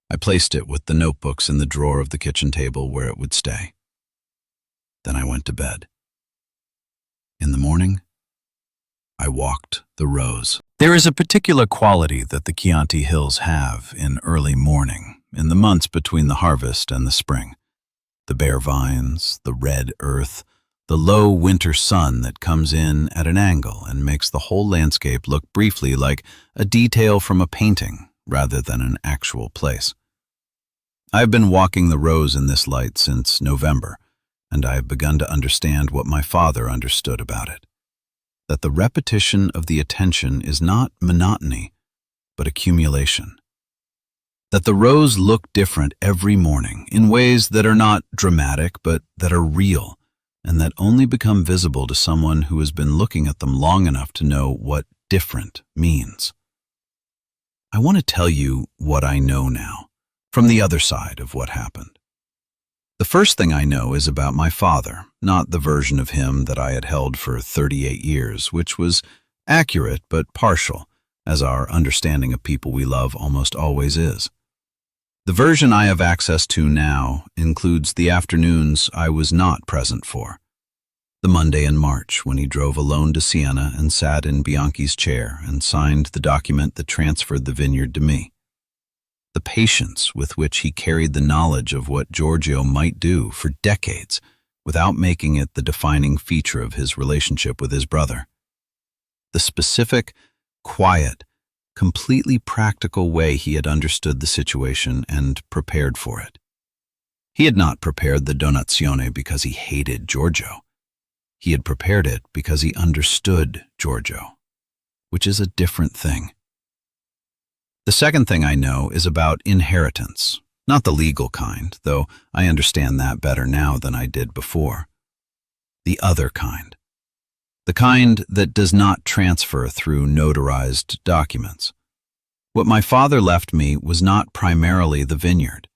I placed it with the notebooks in the drawer of the kitchen table where it would stay. Then I went to bed. In the morning, I walked the rows. There is a particular quality that the Chianti Hills have in early morning, in the months between the harvest and the spring. The bare vines, the red earth, the low winter sun that comes in at an angle and makes the whole landscape look briefly like a detail from a painting rather than an actual place. I have been walking the rows in this light since November, and I have begun to understand what my father understood about it, that the repetition of the attention is not monotony, but accumulation. That the rows look different every morning in ways that are not dramatic, but that are real, and that only become visible to someone who has been looking at them long enough to know what different means. I want to tell you what I know now, from the other side of what happened. The first thing I know is about my father, not the version of him that I had held for 38 years, which was accurate but partial, as our understanding of people we love almost always is. The version I have access to now includes the afternoons I was not present for. The Monday in March when he drove alone to Siena and sat in Bianchi's chair and signed the document that transferred the vineyard to me. The patience with which he carried the knowledge of what Giorgio might do for decades without making it the defining feature of his relationship with his brother. The specific, quiet, completely practical way he had understood the situation and prepared for it. He had not prepared the donazione because he hated Giorgio. He had prepared it because he understood Giorgio, which is a different thing. The second thing I know is about inheritance, not the legal kind, though I understand that better now than I did before. The other kind. The kind that does not transfer through notarized documents. What my father left me was not primarily the vineyard.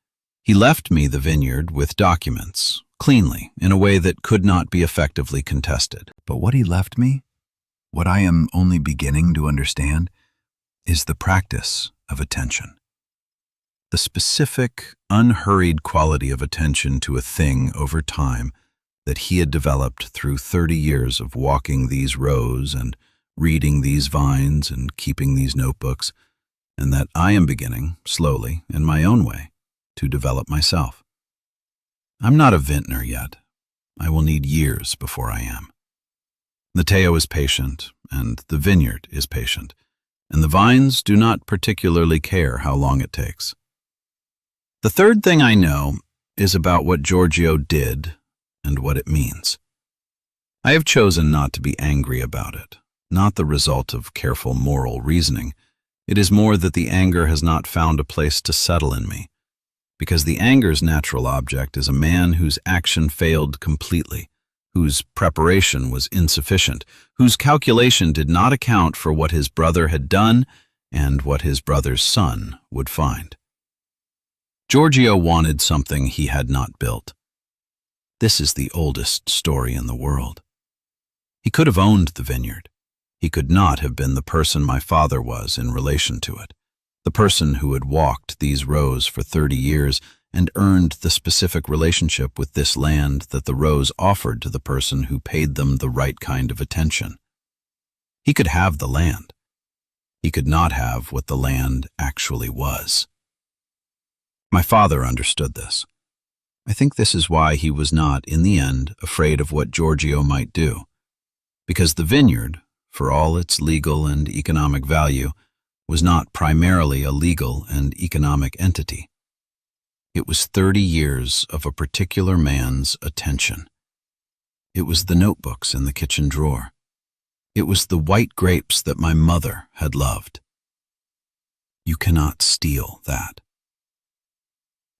He left me the vineyard with documents, cleanly, in a way that could not be effectively contested. But what he left me, what I am only beginning to understand, is the practice of attention. The specific, unhurried quality of attention to a thing over time that he had developed through 30 years of walking these rows and reading these vines and keeping these notebooks, and that I am beginning, slowly, in my own way, to develop myself. I'm not a vintner yet. I will need years before I am. Matteo is patient, and the vineyard is patient, and the vines do not particularly care how long it takes. The third thing I know is about what Giorgio did and what it means. I have chosen not to be angry about it, not the result of careful moral reasoning. It is more that the anger has not found a place to settle in me, because the anger's natural object is a man whose action failed completely, whose preparation was insufficient, whose calculation did not account for what his brother had done and what his brother's son would find. Giorgio wanted something he had not built. This is the oldest story in the world. He could have owned the vineyard. He could not have been the person my father was in relation to it, the person who had walked these rows for 30 years and earned the specific relationship with this land that the rows offered to the person who paid them the right kind of attention. He could have the land. He could not have what the land actually was. My father understood this. I think this is why he was not, in the end, afraid of what Giorgio might do, because the vineyard, for all its legal and economic value, was not primarily a legal and economic entity. It was 30 years of a particular man's attention. It was the notebooks in the kitchen drawer. It was the white grapes that my mother had loved. You cannot steal that.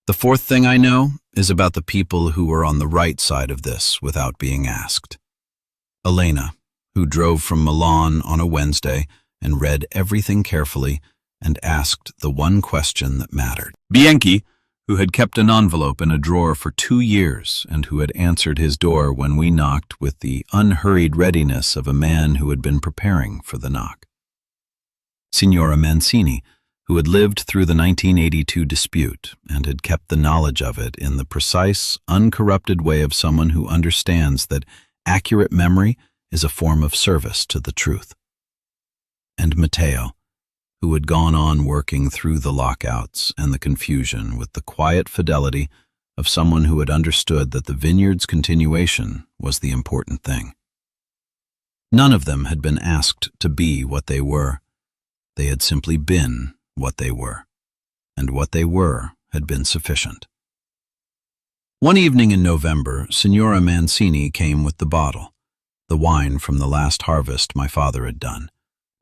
The fourth thing I know is about the people who were on the right side of this without being asked. Elena, who drove from Milan on a Wednesday and read everything carefully and asked the one question that mattered. Bianchi, who had kept an envelope in a drawer for 2 years and who had answered his door when we knocked with the unhurried readiness of a man who had been preparing for the knock. Signora Mancini, who had lived through the 1982 dispute and had kept the knowledge of it in the precise, uncorrupted way of someone who understands that accurate memory is a form of service to the truth. And Matteo, who had gone on working through the lockouts and the confusion with the quiet fidelity of someone who had understood that the vineyard's continuation was the important thing. None of them had been asked to be what they were. They had simply been what they were, and what they were had been sufficient. One evening in November, Signora Mancini came with the bottle, the wine from the last harvest my father had done,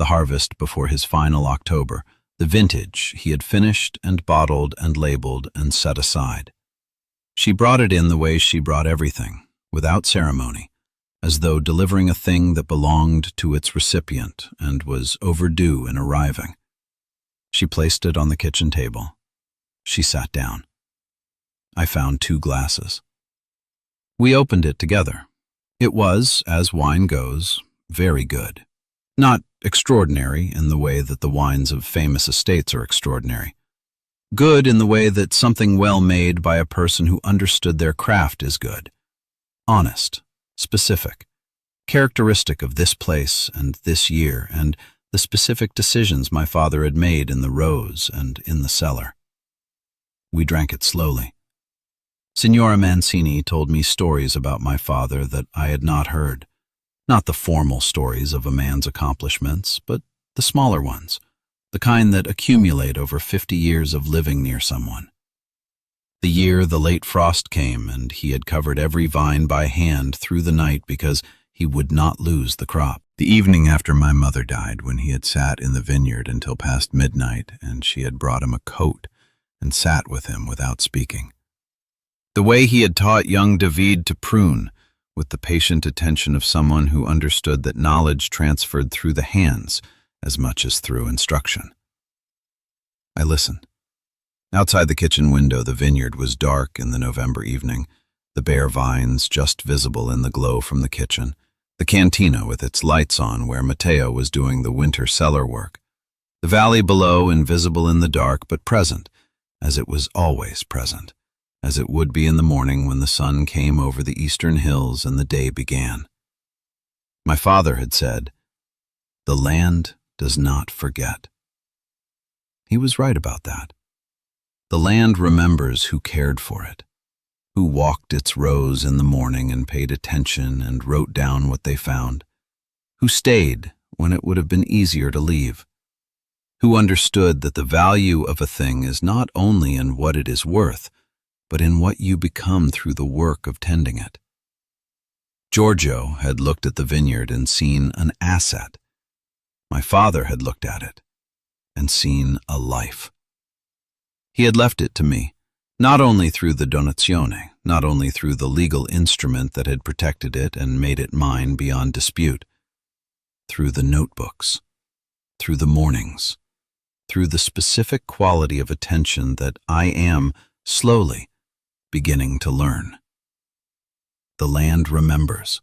the harvest before his final October, the vintage he had finished and bottled and labeled and set aside. She brought it in the way she brought everything, without ceremony, as though delivering a thing that belonged to its recipient and was overdue in arriving. She placed it on the kitchen table. She sat down. I found 2 glasses. We opened it together. It was, as wine goes, very good. Not extraordinary in the way that the wines of famous estates are extraordinary. Good in the way that something well made by a person who understood their craft is good. Honest, specific, characteristic of this place and this year and the specific decisions my father had made in the rows and in the cellar. We drank it slowly. Signora Mancini told me stories about my father that I had not heard. Not the formal stories of a man's accomplishments, but the smaller ones, the kind that accumulate over 50 years of living near someone. The year the late frost came and he had covered every vine by hand through the night because he would not lose the crop. The evening after my mother died, when he had sat in the vineyard until past midnight and she had brought him a coat and sat with him without speaking. The way he had taught young David to prune, with the patient attention of someone who understood that knowledge transferred through the hands as much as through instruction. I listened. Outside the kitchen window, the vineyard was dark in the November evening, the bare vines just visible in the glow from the kitchen, the cantina with its lights on where Matteo was doing the winter cellar work, the valley below invisible in the dark but present, as it was always present, as it would be in the morning when the sun came over the eastern hills and the day began. My father had said, "The land does not forget." He was right about that. The land remembers who cared for it, who walked its rows in the morning and paid attention and wrote down what they found, who stayed when it would have been easier to leave, who understood that the value of a thing is not only in what it is worth, but in what you become through the work of tending it. Giorgio had looked at the vineyard and seen an asset. My father had looked at it and seen a life. He had left it to me, Not only through the donazione, not only through the legal instrument that had protected it and made it mine beyond dispute, through the notebooks, through the mornings, through the specific quality of attention that I am, slowly, beginning to learn. The land remembers.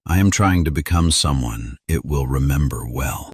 I am trying to become someone it will remember well.